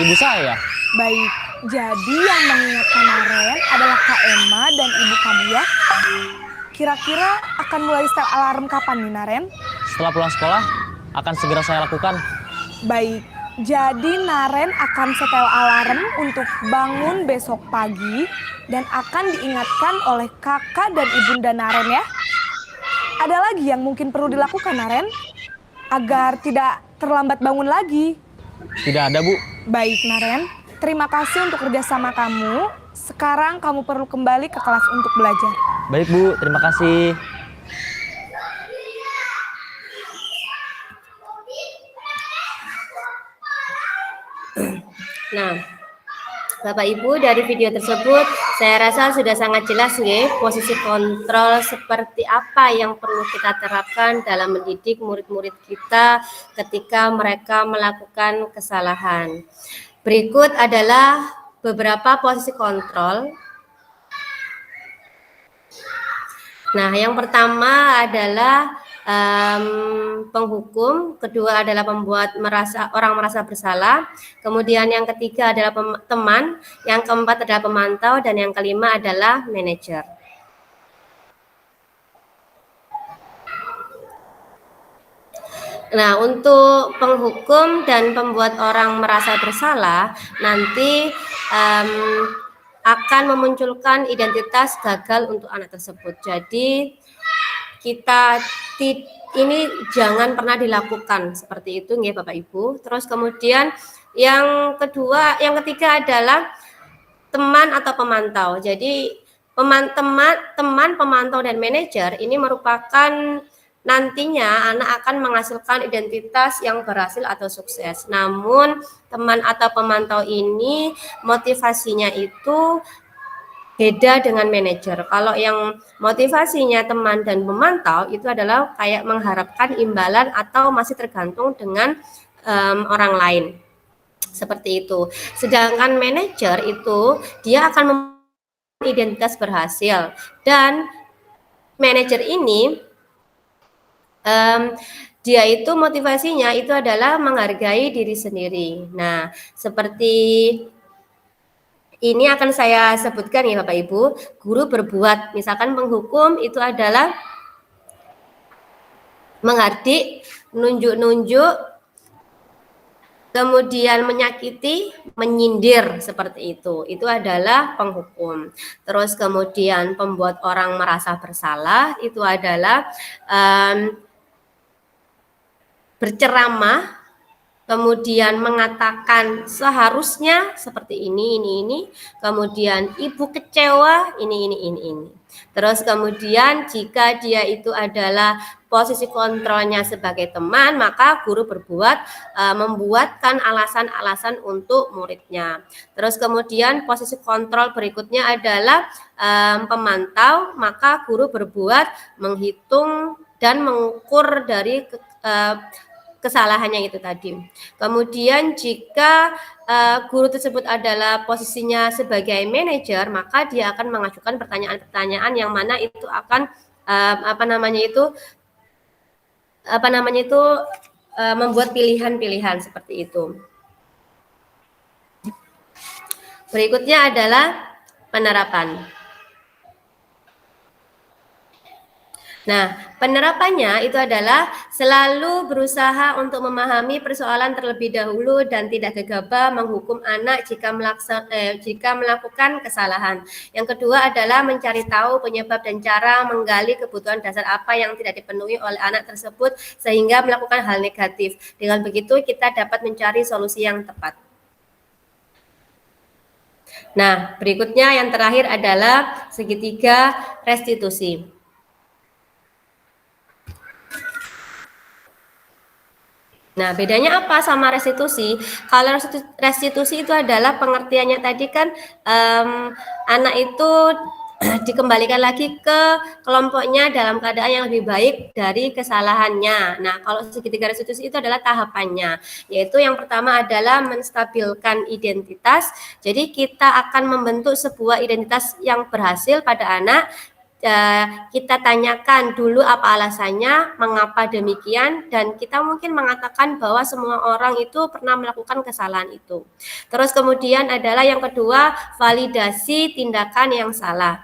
ibu saya. Baik, jadi yang mengingatkan Naren adalah Kak Emma dan ibu kamu ya? Kira-kira akan mulai setel alarm kapan nih, Naren? Setelah pulang sekolah, akan segera saya lakukan. Baik, jadi Naren akan setel alarm untuk bangun besok pagi dan akan diingatkan oleh kakak dan ibunda Naren ya. Ada lagi yang mungkin perlu dilakukan, Naren? Agar tidak terlambat bangun lagi. Tidak ada, Bu. Baik, Naren. Terima kasih untuk kerjasama kamu. Sekarang kamu perlu kembali ke kelas untuk belajar. Baik, Bu. Terima kasih. Nah, Bapak Ibu, dari video tersebut saya rasa sudah sangat jelas nggih posisi kontrol seperti apa yang perlu kita terapkan dalam mendidik murid-murid kita ketika mereka melakukan kesalahan. Berikut adalah beberapa posisi kontrol. Nah, yang pertama adalah penghukum, kedua adalah membuat orang merasa bersalah, kemudian yang ketiga adalah teman, yang keempat adalah pemantau, dan yang kelima adalah manajer. Nah, untuk penghukum dan pembuat orang merasa bersalah nanti akan memunculkan identitas gagal untuk anak tersebut. Jadi ini jangan pernah dilakukan seperti itu nggih Bapak Ibu. Terus kemudian yang ketiga adalah teman atau pemantau. Jadi teman, pemantau dan manajer ini merupakan nantinya anak akan menghasilkan identitas yang berhasil atau sukses. Namun teman atau pemantau ini motivasinya itu beda dengan manajer. Kalau yang motivasinya teman dan pemantau itu adalah kayak mengharapkan imbalan atau masih tergantung dengan orang lain. Seperti itu. Sedangkan manajer itu dia akan memiliki identitas berhasil, dan manajer ini dia itu motivasinya itu adalah menghargai diri sendiri. Nah, seperti ini akan saya sebutkan ya Bapak Ibu. Guru berbuat, misalkan penghukum itu adalah menghardik, nunjuk-nunjuk, kemudian menyakiti, menyindir seperti itu. Itu adalah penghukum. Terus kemudian pembuat orang merasa bersalah itu adalah berceramah, kemudian mengatakan seharusnya seperti ini, kemudian ibu kecewa, ini. Terus kemudian jika dia itu adalah posisi kontrolnya sebagai teman, maka guru membuatkan alasan-alasan untuk muridnya. Terus kemudian posisi kontrol berikutnya adalah pemantau, maka guru menghitung dan mengukur dari kesalahannya itu tadi. Kemudian jika guru tersebut adalah posisinya sebagai manajer, maka dia akan mengajukan pertanyaan-pertanyaan yang mana itu akan membuat pilihan-pilihan seperti itu. Berikutnya adalah penerapan. Nah, penerapannya itu adalah selalu berusaha untuk memahami persoalan terlebih dahulu dan tidak gegabah menghukum anak jika melakukan kesalahan. Yang kedua adalah mencari tahu penyebab dan cara menggali kebutuhan dasar apa yang tidak dipenuhi oleh anak tersebut sehingga melakukan hal negatif. Dengan begitu kita dapat mencari solusi yang tepat. Nah, berikutnya yang terakhir adalah segitiga restitusi. Nah, bedanya apa sama restitusi? Kalau restitusi itu adalah pengertiannya tadi kan anak itu dikembalikan lagi ke kelompoknya dalam keadaan yang lebih baik dari kesalahannya. Nah, kalau segitiga restitusi itu adalah tahapannya, yaitu yang pertama adalah menstabilkan identitas. Jadi kita akan membentuk sebuah identitas yang berhasil pada anak. Kita tanyakan dulu apa alasannya, mengapa demikian, dan kita mungkin mengatakan bahwa semua orang itu pernah melakukan kesalahan itu. Terus kemudian adalah yang kedua, validasi tindakan yang salah.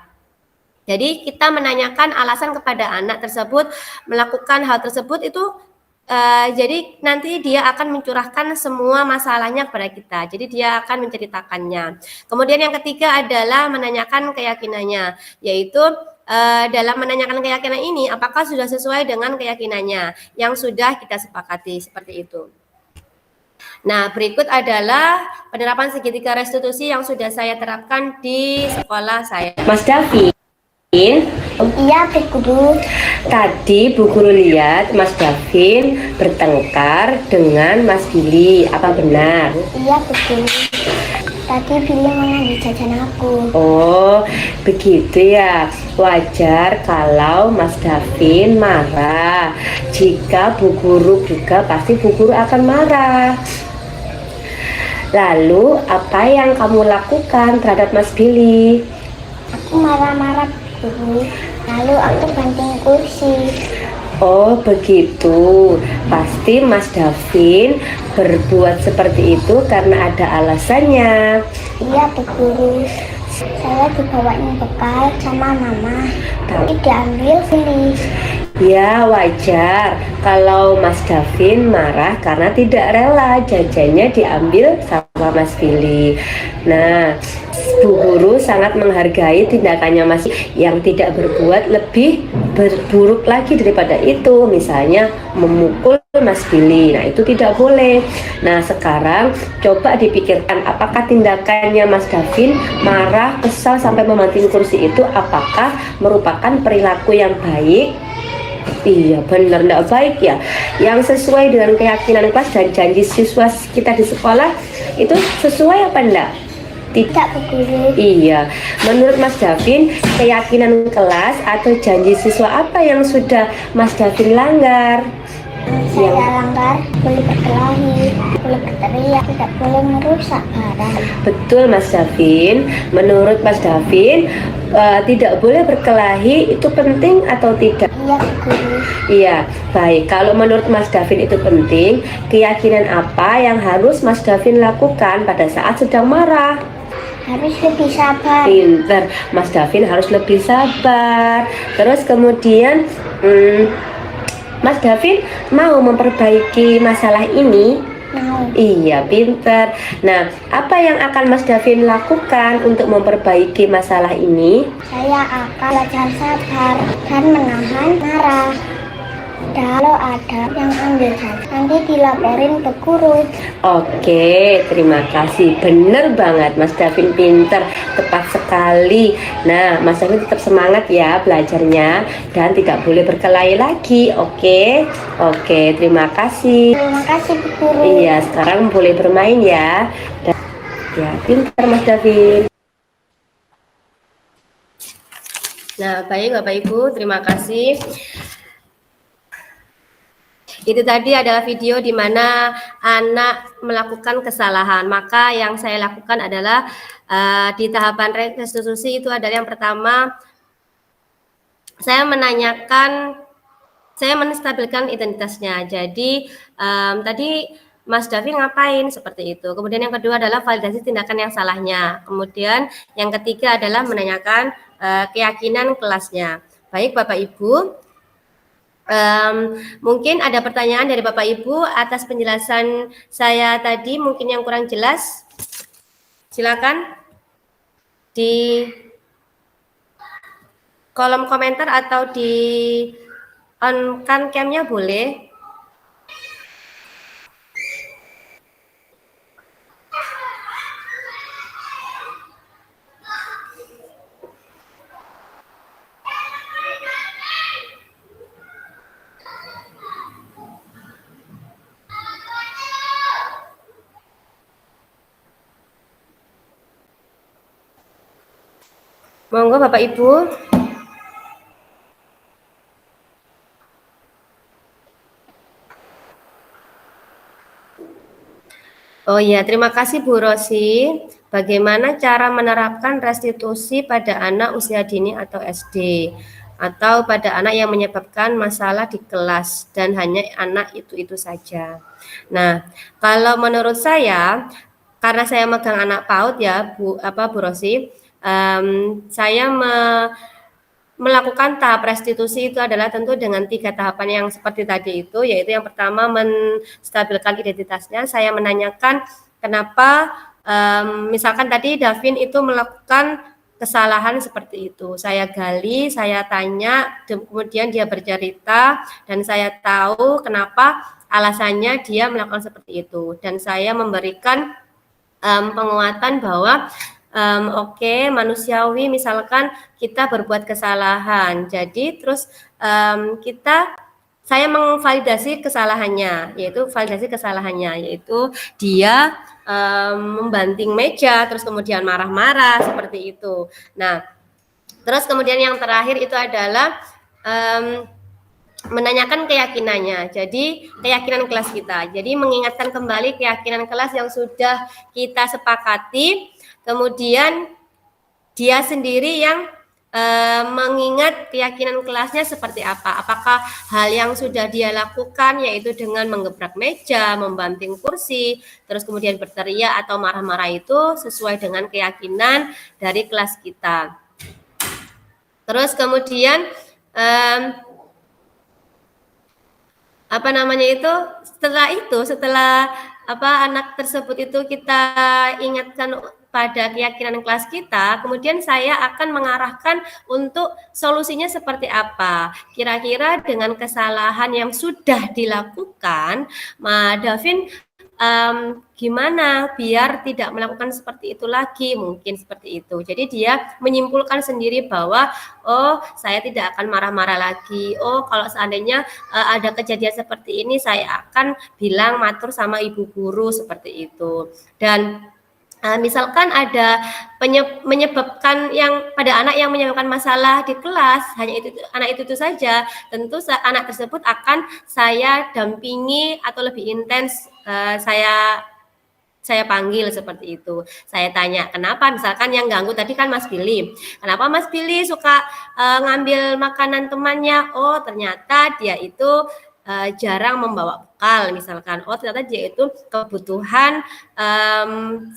Jadi kita menanyakan alasan kepada anak tersebut melakukan hal tersebut itu. Jadi nanti dia akan mencurahkan semua masalahnya kepada kita. Jadi dia akan menceritakannya. Kemudian yang ketiga adalah menanyakan keyakinannya, yaitu dalam menanyakan keyakinan ini apakah sudah sesuai dengan keyakinannya yang sudah kita sepakati, seperti itu. Nah, berikut adalah penerapan segitiga restitusi yang sudah saya terapkan di sekolah saya. Mas Davin. Iya, Bu Guru. Tadi Bu Guru lihat Mas Davin bertengkar dengan Mas Billy, apa benar? Iya, Bu Guru. Tadi Billy mau ngambil jajan aku. Oh, begitu ya. Wajar kalau Mas Davin marah. Jika Bu Guru juga pasti Bu Guru akan marah. Lalu, apa yang kamu lakukan terhadap Mas Billy? Aku marah-marah, Bu Guru. Lalu aku banting kursi. Oh begitu, pasti Mas Davin berbuat seperti itu karena ada alasannya. Iya, Bu Guru. Saya dibawain bekal sama Mama, tapi diambil Billy. Ya wajar kalau Mas Davin marah karena tidak rela jajannya diambil sama Mas Billy. Nah, Bu Guru sangat menghargai tindakannya Mas yang tidak berbuat lebih buruk lagi daripada itu, misalnya memukul Mas Billy. Nah, itu tidak boleh. Nah, sekarang coba dipikirkan apakah tindakannya Mas Davin marah, kesal sampai memanting kursi itu apakah merupakan perilaku yang baik? Iya, benar, tidak baik ya. Yang sesuai dengan keyakinan kelas dan janji siswa kita di sekolah itu sesuai apa enggak? Tidak, Bu Guru. Iya, menurut Mas Davin, keyakinan kelas atau janji siswa apa yang sudah Mas Davin langgar? Saya langgar, boleh berkelahi, boleh berteriak, tidak boleh merusak barang. Betul Mas Davin, menurut Mas Davin tidak boleh berkelahi itu penting atau tidak? Iya, Bu Guru. Iya, baik. Kalau menurut Mas Davin itu penting, keyakinan apa yang harus Mas Davin lakukan pada saat sedang marah? Harus lebih sabar. Pinter, Mas Davin harus lebih sabar. Terus kemudian Mas Davin mau memperbaiki masalah ini? Mau. Iya, pinter. Nah, apa yang akan Mas Davin lakukan untuk memperbaiki masalah ini? Saya akan belajar sabar dan menahan marah. Kalau ada yang ambil saja, nanti dilaporin ke guru. Oke, terima kasih. Bener banget, Mas Davin pinter, tepat sekali. Nah, Mas Davin tetap semangat ya belajarnya dan tidak boleh berkelahi lagi. Oke, terima kasih. Terima kasih Bu Guru. Iya, sekarang boleh bermain ya. Ya, pintar Mas Davin. Nah, baik Bapak Ibu, terima kasih. Itu tadi adalah video di mana anak melakukan kesalahan. Maka yang saya lakukan adalah di tahapan restitusi itu adalah yang pertama, saya menstabilkan identitasnya. Jadi tadi Mas Davin ngapain seperti itu. Kemudian yang kedua adalah validasi tindakan yang salahnya. Kemudian yang ketiga adalah menanyakan keyakinan kelasnya. Baik Bapak Ibu, mungkin ada pertanyaan dari Bapak Ibu atas penjelasan saya tadi, mungkin yang kurang jelas. Silakan di kolom komentar atau di on-kan cam-nya boleh. Monggo Bapak Ibu. Oh iya, terima kasih Bu Rosi. Bagaimana cara menerapkan restitusi pada anak usia dini atau SD atau pada anak yang menyebabkan masalah di kelas dan hanya anak itu saja. Nah, kalau menurut saya, karena saya megang anak PAUD ya Bu Rosi, saya melakukan tahap restitusi itu adalah tentu dengan 3 tahapan yang seperti tadi itu, yaitu yang pertama menstabilkan identitasnya. Saya menanyakan kenapa, misalkan tadi Davin itu melakukan kesalahan seperti itu. Saya gali, saya tanya, kemudian dia bercerita dan saya tahu kenapa alasannya dia melakukan seperti itu. Dan saya memberikan penguatan bahwa oke, manusiawi, misalkan kita berbuat kesalahan. Jadi terus saya memvalidasi kesalahannya, yaitu dia membanting meja, terus kemudian marah-marah seperti itu. Nah, terus kemudian yang terakhir itu adalah menanyakan keyakinannya. Jadi keyakinan kelas kita. Jadi mengingatkan kembali keyakinan kelas yang sudah kita sepakati. Kemudian dia sendiri yang mengingat keyakinan kelasnya seperti apa. Apakah hal yang sudah dia lakukan yaitu dengan menggebrak meja, membanting kursi, terus kemudian berteriak atau marah-marah itu sesuai dengan keyakinan dari kelas kita. Terus kemudian setelah anak tersebut itu kita ingatkan pada keyakinan kelas kita, kemudian saya akan mengarahkan untuk solusinya seperti apa. Kira-kira dengan kesalahan yang sudah dilakukan, Davin gimana biar tidak melakukan seperti itu lagi, mungkin seperti itu. Jadi dia menyimpulkan sendiri bahwa oh, saya tidak akan marah-marah lagi. Oh, kalau seandainya ada kejadian seperti ini, saya akan bilang matur sama ibu guru seperti itu. Dan misalkan ada menyebabkan yang pada anak yang menyebabkan masalah di kelas, hanya anak itu saja, tentu anak tersebut akan saya dampingi atau lebih intens saya panggil seperti itu. Saya tanya, kenapa? Misalkan yang ganggu tadi kan Mas Billy. Kenapa Mas Billy suka ngambil makanan temannya? Oh, ternyata dia itu jarang membawa bekal, misalkan. Oh, ternyata dia itu kebutuhan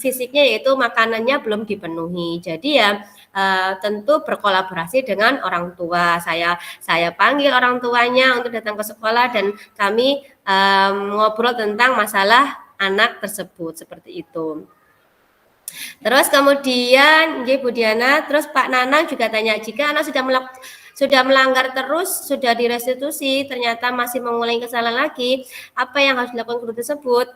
fisiknya yaitu makanannya belum dipenuhi. Jadi ya tentu berkolaborasi dengan orang tua. Saya panggil orang tuanya untuk datang ke sekolah dan kami ngobrol tentang masalah anak tersebut seperti itu. Terus kemudian Bu Diana, terus Pak Nanang juga tanya, jika anak sudah melanggar terus, sudah direstitusi, ternyata masih mengulangi kesalahan lagi, apa yang harus dilakukan guru tersebut?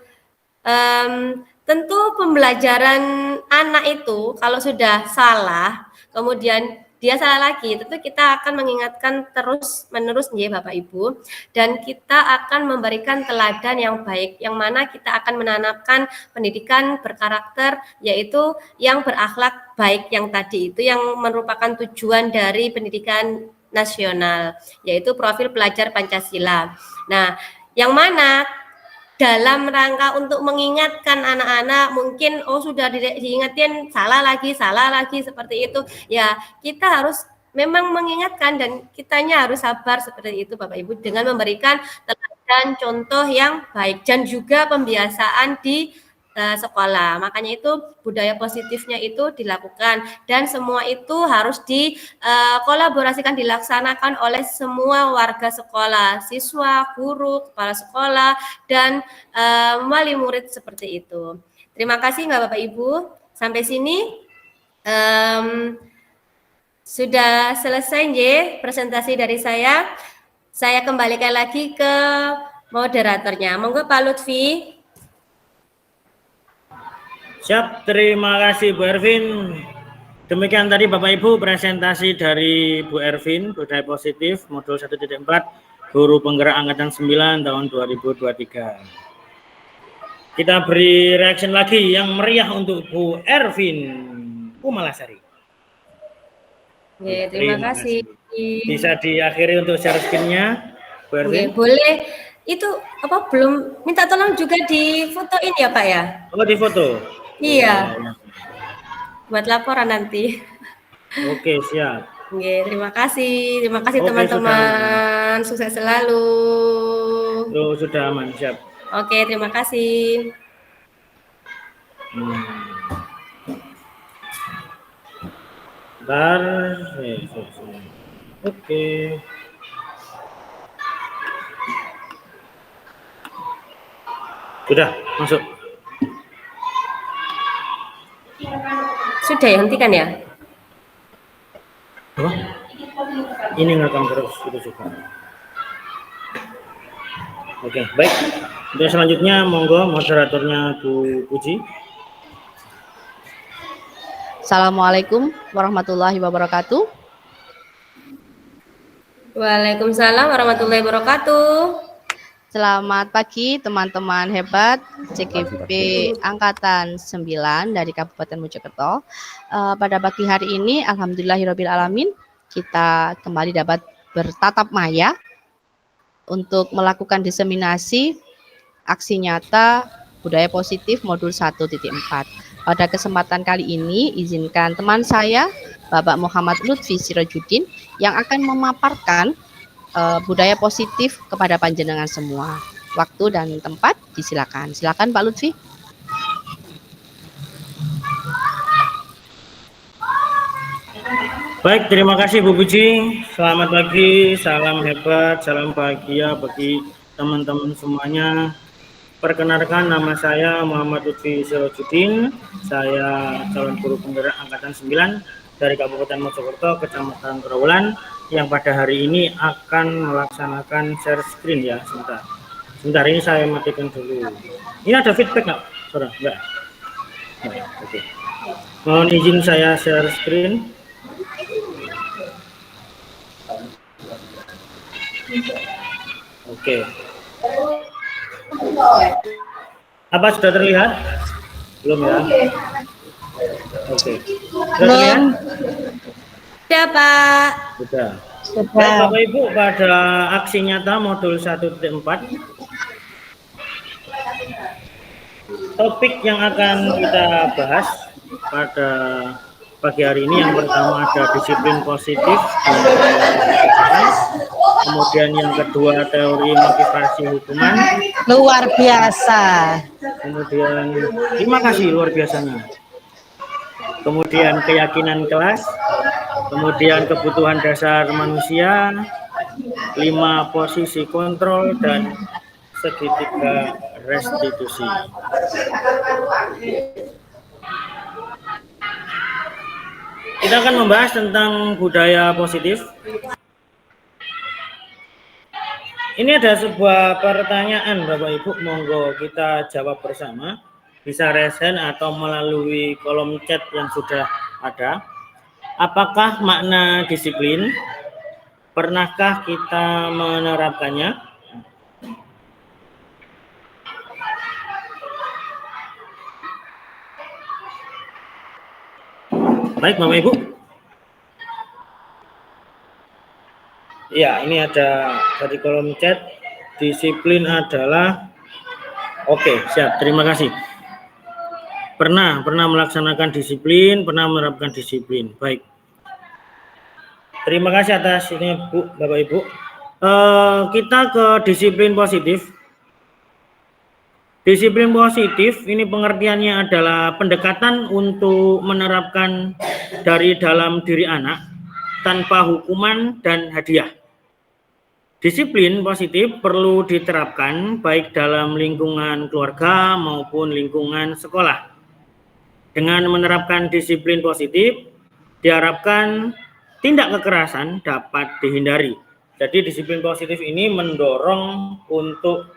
Tentu pembelajaran anak itu kalau sudah salah, kemudian dia salah lagi, tentu kita akan mengingatkan terus menerus ya Bapak Ibu, dan kita akan memberikan teladan yang baik, yang mana kita akan menanamkan pendidikan berkarakter, yaitu yang berakhlak baik yang tadi itu, yang merupakan tujuan dari pendidikan nasional, yaitu profil pelajar Pancasila. Nah, yang mana dalam rangka untuk mengingatkan anak-anak, mungkin sudah diingetin salah lagi seperti itu ya, kita harus memang mengingatkan dan kitanya harus sabar seperti itu Bapak Ibu, dengan memberikan teladan contoh yang baik dan juga pembiasaan di sekolah. Makanya itu budaya positifnya itu dilakukan, dan semua itu harus dikolaborasikan, dilaksanakan oleh semua warga sekolah, siswa, guru, kepala sekolah, dan wali murid seperti itu. Terima kasih Bapak Ibu. Sampai sini sudah selesai ya presentasi dari saya. Saya kembalikan lagi ke moderatornya. Monggo Pak Lutfi. Siap, terima kasih Bu Ervin. Demikian tadi Bapak Ibu presentasi dari Bu Ervin, budaya positif modul 1.4 guru penggerak angkatan 9 tahun 2023. Kita beri reaction lagi yang meriah untuk Bu Ervin Pumalasari. Oke, terima kasih. Bisa diakhiri untuk share screen-nya Bu Ervin. Boleh. Itu apa, belum minta tolong juga difotoin ya Pak ya? Oh, difoto. Iya. Buat laporan nanti. Oke, siap. Oke, terima kasih teman-teman. Sukses selalu. Sudah aman, siap. Oke, terima kasih. Bentar. Oke. Sudah, masuk. Sudah ya, hentikan ya? Oh, ini ngerekam terus, itu suka. Oke, baik. Untuk selanjutnya, monggo moderatornya Bu Puji. Assalamualaikum warahmatullahi wabarakatuh. Waalaikumsalam warahmatullahi wabarakatuh. Selamat pagi teman-teman hebat CGP Angkatan 9 dari Kabupaten Mojokerto. Pada pagi hari ini alhamdulillahirrabbilalamin kita kembali dapat bertatap maya untuk melakukan diseminasi aksi nyata budaya positif modul 1.4. Pada kesempatan kali ini izinkan teman saya Bapak Muhammad Lutfi Sirajuddin yang akan memaparkan budaya positif kepada panjenengan semua. Waktu dan tempat disilakan. Silakan Pak Lutfi. Baik, terima kasih Bu Puji. Selamat pagi, salam hebat, salam bahagia bagi teman-teman semuanya. Perkenalkan, nama saya Muhammad Lutfi Sirajuddin. Saya calon guru penggerak angkatan 9 dari Kabupaten Mojokerto, Kecamatan Trawulan, yang pada hari ini akan melaksanakan share screen ya. Sebentar ini saya matikan dulu. Ini ada feedback nggak? Sudah enggak? Oke. Mohon izin saya share screen. Oke. Apa sudah terlihat? Belum ya? Oke. Sudah terlihat? Sudah Pak. Sudah. Baik, Bapak Ibu, pada aksi nyata modul 1.4 topik yang akan kita bahas pada pagi hari ini yang pertama ada disiplin positif, kemudian yang kedua teori motivasi hukuman. Luar biasa. Kemudian terima kasih luar biasanya. Kemudian keyakinan kelas, kemudian kebutuhan dasar manusia, 5 posisi kontrol, dan segitiga restitusi. Kita akan membahas tentang budaya positif. Ini ada sebuah pertanyaan Bapak Ibu, monggo kita jawab bersama. Bisa raise hand atau melalui kolom chat yang sudah ada. Apakah makna disiplin? Pernahkah kita menerapkannya? Baik Bapak Ibu. Ya, ini ada dari kolom chat. Disiplin adalah oke, siap. Terima kasih. Pernah melaksanakan disiplin, pernah menerapkan disiplin. Baik. Terima kasih atas ini Bu, Bapak Ibu. Kita ke disiplin positif. Disiplin positif ini pengertiannya adalah pendekatan untuk menerapkan dari dalam diri anak tanpa hukuman dan hadiah. Disiplin positif perlu diterapkan baik dalam lingkungan keluarga maupun lingkungan sekolah. Dengan menerapkan disiplin positif, diharapkan tindak kekerasan dapat dihindari. Jadi disiplin positif ini mendorong untuk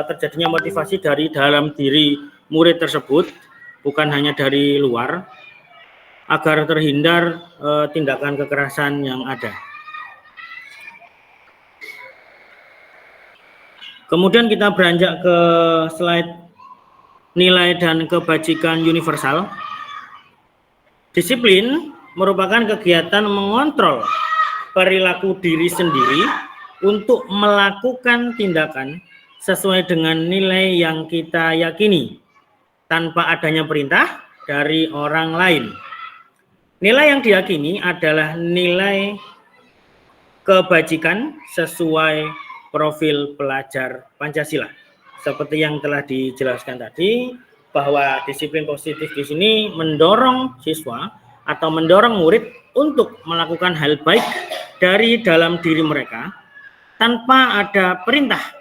terjadinya motivasi dari dalam diri murid tersebut, bukan hanya dari luar, agar terhindar tindakan kekerasan yang ada. Kemudian kita beranjak ke slide nilai dan kebajikan universal. Disiplin merupakan kegiatan mengontrol perilaku diri sendiri untuk melakukan tindakan sesuai dengan nilai yang kita yakini tanpa adanya perintah dari orang lain. Nilai yang diyakini adalah nilai kebajikan sesuai profil pelajar Pancasila. Seperti yang telah dijelaskan tadi, bahwa disiplin positif di sini mendorong siswa atau mendorong murid untuk melakukan hal baik dari dalam diri mereka tanpa ada perintah.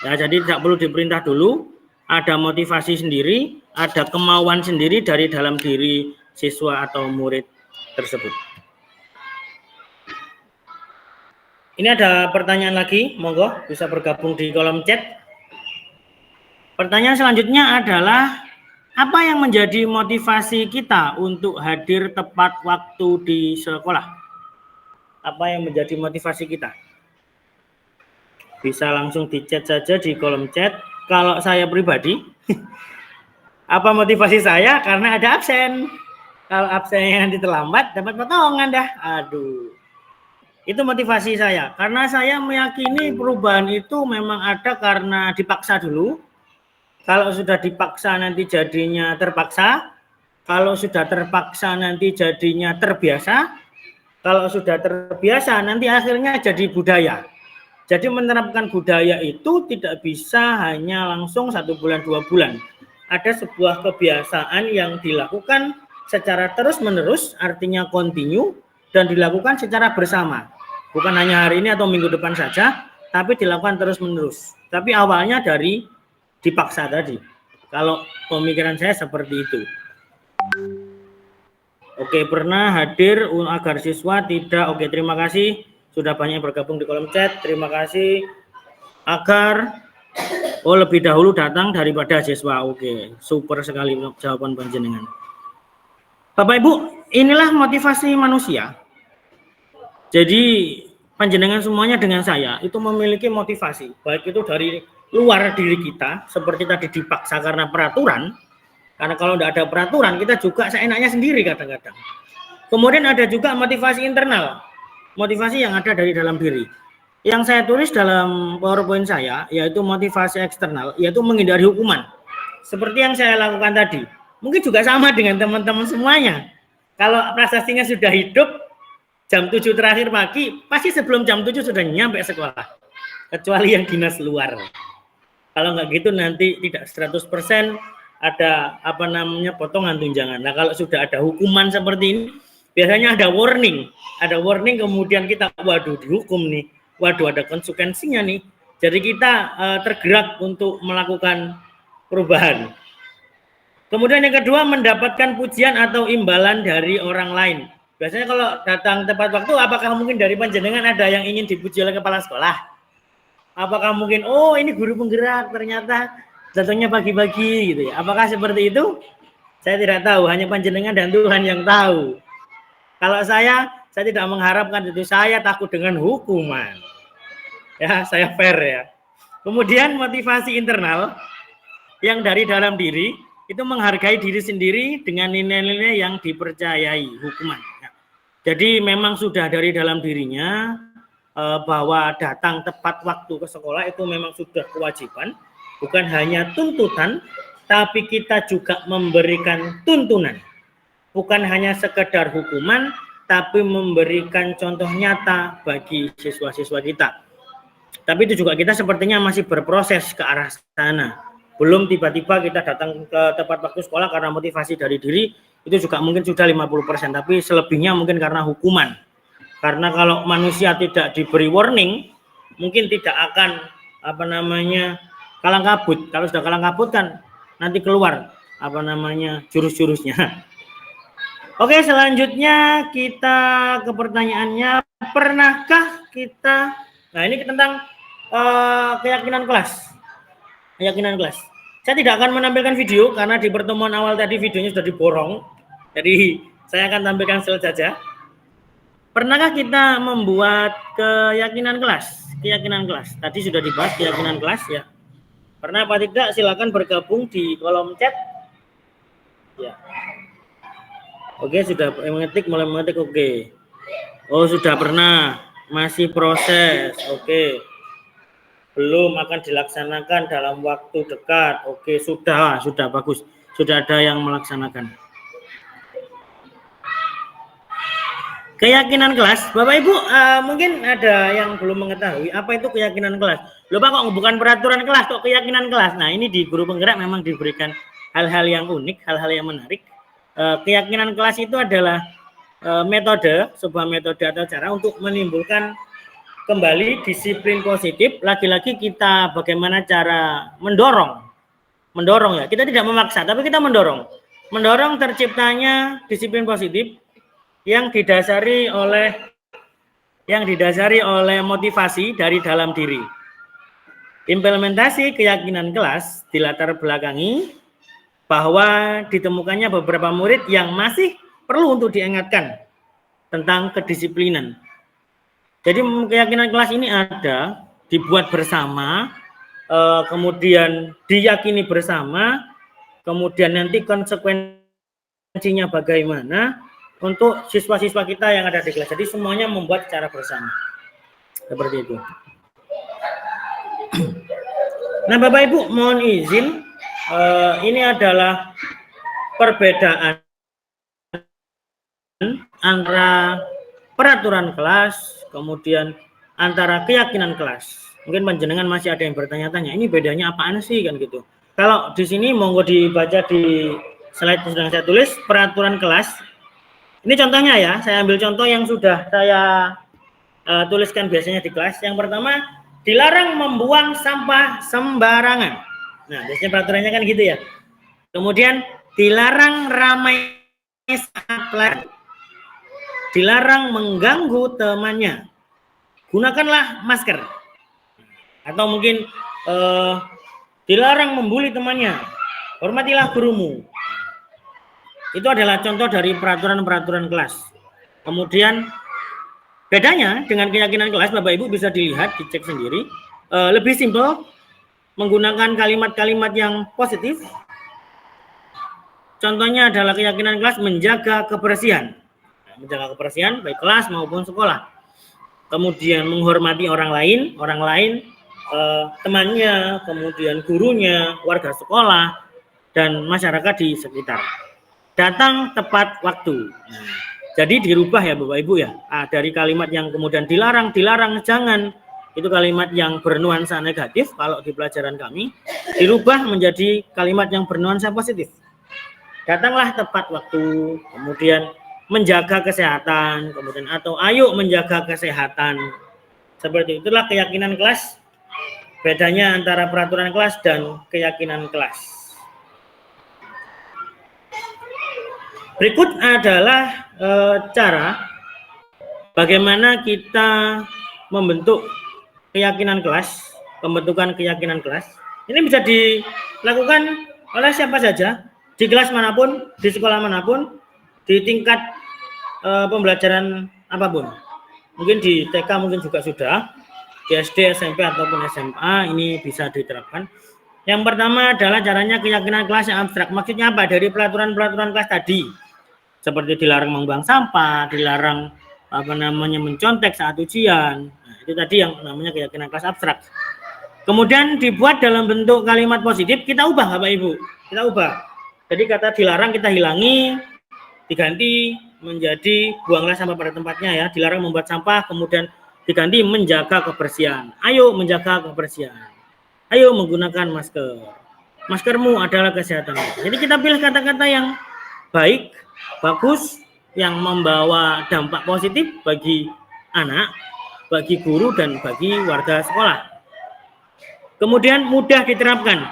Ya, jadi tidak perlu diperintah dulu, ada motivasi sendiri, ada kemauan sendiri dari dalam diri siswa atau murid tersebut. Ini ada pertanyaan lagi, monggo bisa bergabung di kolom chat. Pertanyaan selanjutnya adalah, apa yang menjadi motivasi kita untuk hadir tepat waktu di sekolah? Apa yang menjadi motivasi kita? Bisa langsung di chat saja di kolom chat. Kalau saya pribadi, apa motivasi saya? Karena ada absen. Kalau absennya nanti terlambat, dapat potongan dah. Aduh. Itu motivasi saya, karena saya meyakini perubahan itu memang ada karena dipaksa dulu. Kalau sudah dipaksa nanti jadinya terpaksa. Kalau sudah terpaksa nanti jadinya terbiasa. Kalau sudah terbiasa nanti akhirnya jadi budaya. Jadi menerapkan budaya itu tidak bisa hanya langsung 1 bulan 2 bulan. Ada sebuah kebiasaan yang dilakukan secara terus-menerus, artinya continue, dan dilakukan secara bersama. Bukan hanya hari ini atau minggu depan saja, tapi dilakukan terus-menerus. Tapi awalnya dari dipaksa tadi. Kalau pemikiran saya seperti itu. Oke, pernah hadir agar siswa tidak. Oke, terima kasih. Sudah banyak bergabung di kolom chat. Terima kasih. Agar lebih dahulu datang daripada siswa. Oke, super sekali jawaban panjenengan. Bapak Ibu, inilah motivasi manusia. Jadi panjenengan semuanya dengan saya itu memiliki motivasi, baik itu dari luar diri kita, seperti tadi dipaksa karena peraturan, karena kalau tidak ada peraturan kita juga seenaknya sendiri kadang-kadang. Kemudian ada juga motivasi internal, motivasi yang ada dari dalam diri. Yang saya tulis dalam PowerPoint saya, yaitu motivasi eksternal, yaitu menghindari hukuman. Seperti yang saya lakukan tadi, mungkin juga sama dengan teman-teman semuanya. Kalau prestasinya sudah hidup, jam 7 terakhir pagi, pasti sebelum jam 7 sudah nyampe sekolah. Kecuali yang dinas luar. Kalau nggak gitu nanti tidak 100% ada potongan tunjangan. Nah, kalau sudah ada hukuman seperti ini, biasanya ada warning. Ada warning kemudian kita, waduh dihukum nih. Waduh ada konsekuensinya nih. Jadi kita tergerak untuk melakukan perubahan. Kemudian yang kedua, mendapatkan pujian atau imbalan dari orang lain. Biasanya kalau datang tepat waktu, apakah mungkin dari panjenengan ada yang ingin dipuji oleh kepala sekolah? Apakah mungkin, oh ini guru penggerak ternyata datangnya pagi-pagi gitu ya? Apakah seperti itu? Saya tidak tahu, hanya panjenengan dan Tuhan yang tahu. Kalau saya tidak mengharapkan itu, saya takut dengan hukuman. Ya, saya fair ya. Kemudian motivasi internal yang dari dalam diri itu menghargai diri sendiri dengan nilai-nilai yang dipercayai hukuman. Ya. Jadi memang sudah dari dalam dirinya bahwa datang tepat waktu ke sekolah itu memang sudah kewajiban, bukan hanya tuntutan, tapi kita juga memberikan tuntunan. Bukan hanya sekedar hukuman, tapi memberikan contoh nyata bagi siswa-siswa kita. Tapi itu juga kita sepertinya masih berproses ke arah sana. Belum tiba-tiba kita datang ke tepat waktu sekolah karena motivasi dari diri, itu juga mungkin sudah 50%, tapi selebihnya mungkin karena hukuman. Karena kalau manusia tidak diberi warning, mungkin tidak akan kalang kabut. Kalau sudah kalang kabut kan nanti keluar jurus-jurusnya. Oke, selanjutnya kita ke pertanyaannya, pernahkah kita, nah ini tentang keyakinan kelas. Keyakinan kelas. Saya tidak akan menampilkan video karena di pertemuan awal tadi videonya sudah diborong. Jadi saya akan tampilkan slide saja. Pernahkah kita membuat keyakinan kelas? Keyakinan kelas. Tadi sudah dibahas keyakinan kelas ya. Pernah apa tidak? Silakan bergabung di kolom chat. Ya. Oke, sudah mulai mengetik. Oke. Oh, sudah pernah. Masih proses. Oke. Belum akan dilaksanakan dalam waktu dekat. Oke, sudah bagus. Sudah ada yang melaksanakan. Keyakinan kelas, Bapak Ibu mungkin ada yang belum mengetahui apa itu keyakinan kelas. Loh Pak, kok bukan peraturan kelas, kok keyakinan kelas? Nah ini di guru penggerak memang diberikan hal-hal yang unik, hal-hal yang menarik. Keyakinan kelas itu adalah sebuah metode atau cara untuk menimbulkan kembali disiplin positif. Lagi-lagi kita bagaimana cara mendorong ya. Kita tidak memaksa, tapi kita mendorong terciptanya disiplin positif yang didasari oleh motivasi dari dalam diri. Implementasi keyakinan kelas dilatar belakangi bahwa ditemukannya beberapa murid yang masih perlu untuk diingatkan tentang kedisiplinan. Jadi keyakinan kelas ini ada, dibuat bersama, kemudian diyakini bersama, kemudian nanti konsekuensinya bagaimana untuk siswa-siswa kita yang ada di kelas. Jadi semuanya membuat secara bersama. Seperti itu. Nah Bapak Ibu mohon izin, ini adalah perbedaan antara peraturan kelas, kemudian antara keyakinan kelas. Mungkin panjenengan masih ada yang bertanya-tanya, ini bedanya apaan sih kan gitu. Kalau di sini monggo dibaca di slide yang sedang saya tulis, peraturan kelas. Ini contohnya ya, saya ambil contoh yang sudah saya tuliskan biasanya di kelas. Yang pertama, dilarang membuang sampah sembarangan. Nah, biasanya peraturannya kan gitu ya. Kemudian, dilarang ramai saat pelajaran. Dilarang mengganggu temannya. Gunakanlah masker. Atau mungkin dilarang membuli temannya. Hormatilah gurumu. Itu adalah contoh dari peraturan-peraturan kelas. Kemudian bedanya dengan keyakinan kelas, Bapak Ibu bisa dilihat, dicek sendiri. Lebih simpel, menggunakan kalimat-kalimat yang positif. Contohnya adalah keyakinan kelas menjaga kebersihan. Menjaga kebersihan baik kelas maupun sekolah. Kemudian menghormati orang lain, temannya, kemudian gurunya, warga sekolah, dan masyarakat di sekitar. Datang tepat waktu. Nah, jadi dirubah ya Bapak Ibu ya. Dari kalimat yang kemudian dilarang, jangan. Itu kalimat yang bernuansa negatif kalau di pelajaran kami. Dirubah menjadi kalimat yang bernuansa positif. Datanglah tepat waktu. Kemudian menjaga kesehatan. Kemudian atau ayo menjaga kesehatan. Seperti itulah keyakinan kelas. Bedanya antara peraturan kelas dan keyakinan kelas. Berikut adalah cara bagaimana kita membentuk keyakinan kelas pembentukan keyakinan kelas. Ini bisa dilakukan oleh siapa saja, di kelas manapun, di sekolah manapun, di tingkat pembelajaran apapun. Mungkin di TK mungkin juga sudah, di SD, SMP, ataupun SMA ini bisa diterapkan. Yang pertama adalah caranya keyakinan kelas yang abstrak. Maksudnya apa? Dari peraturan-peraturan kelas tadi. Seperti dilarang membuang sampah, dilarang mencontek saat ujian. Nah, itu tadi yang namanya keyakinan kelas abstrak. Kemudian dibuat dalam bentuk kalimat positif, kita ubah Bapak Ibu. Kita ubah. Jadi kata dilarang kita hilangi, diganti menjadi buanglah sampah pada tempatnya ya. Dilarang membuat sampah, kemudian diganti menjaga kebersihan. Ayo menjaga kebersihan. Ayo menggunakan masker. Maskermu adalah kesehatan. Jadi kita pilih kata-kata yang baik, bagus, yang membawa dampak positif bagi anak, bagi guru, dan bagi warga sekolah. Kemudian mudah diterapkan.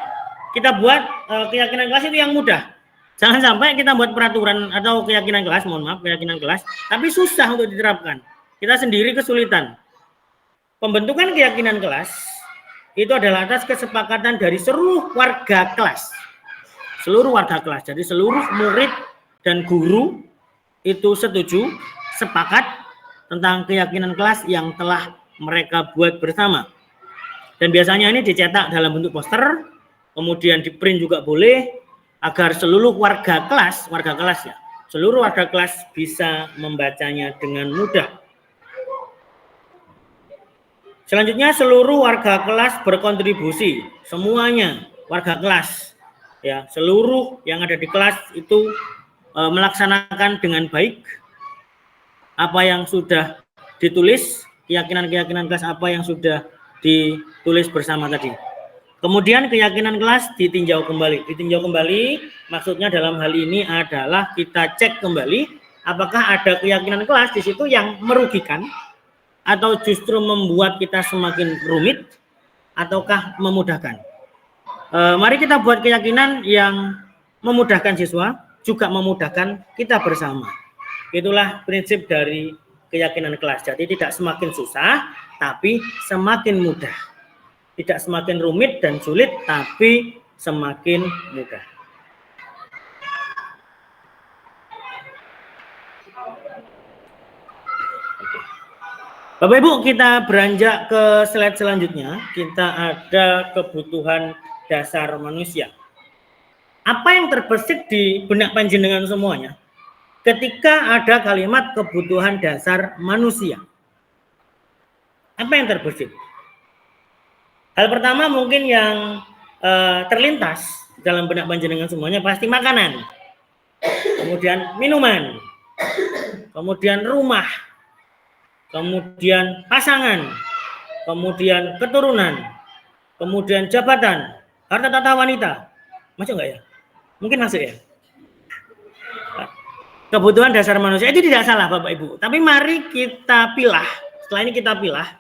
Kita buat keyakinan kelas itu yang mudah. Jangan sampai kita buat peraturan atau keyakinan kelas, keyakinan kelas, tapi susah untuk diterapkan. Kita sendiri kesulitan. Pembentukan keyakinan kelas itu adalah atas kesepakatan dari seluruh warga kelas. Seluruh warga kelas. Jadi seluruh murid dan guru itu setuju, sepakat tentang keyakinan kelas yang telah mereka buat bersama. Dan biasanya ini dicetak dalam bentuk poster, kemudian di print juga boleh, agar seluruh warga kelas ya, seluruh warga kelas bisa membacanya dengan mudah. Selanjutnya seluruh warga kelas berkontribusi, semuanya warga kelas, ya, seluruh yang ada di kelas itu melaksanakan dengan baik apa yang sudah ditulis, keyakinan-keyakinan kelas apa yang sudah ditulis bersama tadi. Kemudian keyakinan kelas ditinjau kembali. Ditinjau kembali maksudnya dalam hal ini adalah kita cek kembali apakah ada keyakinan kelas di situ yang merugikan atau justru membuat kita semakin rumit ataukah memudahkan. Mari kita buat keyakinan yang memudahkan siswa, juga memudahkan kita bersama. Itulah prinsip dari keyakinan kelas. Jadi tidak semakin susah, tapi semakin mudah. Tidak semakin rumit dan sulit, tapi semakin mudah. Bapak Ibu, kita beranjak ke slide selanjutnya. Kita ada kebutuhan dasar manusia. Apa yang terbesit di benak panjenengan semuanya ketika ada kalimat kebutuhan dasar manusia? Apa yang terbesit? Hal pertama mungkin yang terlintas dalam benak panjenengan semuanya pasti makanan, kemudian minuman, kemudian rumah, kemudian pasangan, kemudian keturunan, kemudian jabatan, harta tata wanita. Masuk nggak ya? Mungkin masuk ya. Kebutuhan dasar manusia itu tidak salah Bapak Ibu. Tapi mari kita pilah. Setelah ini kita pilah.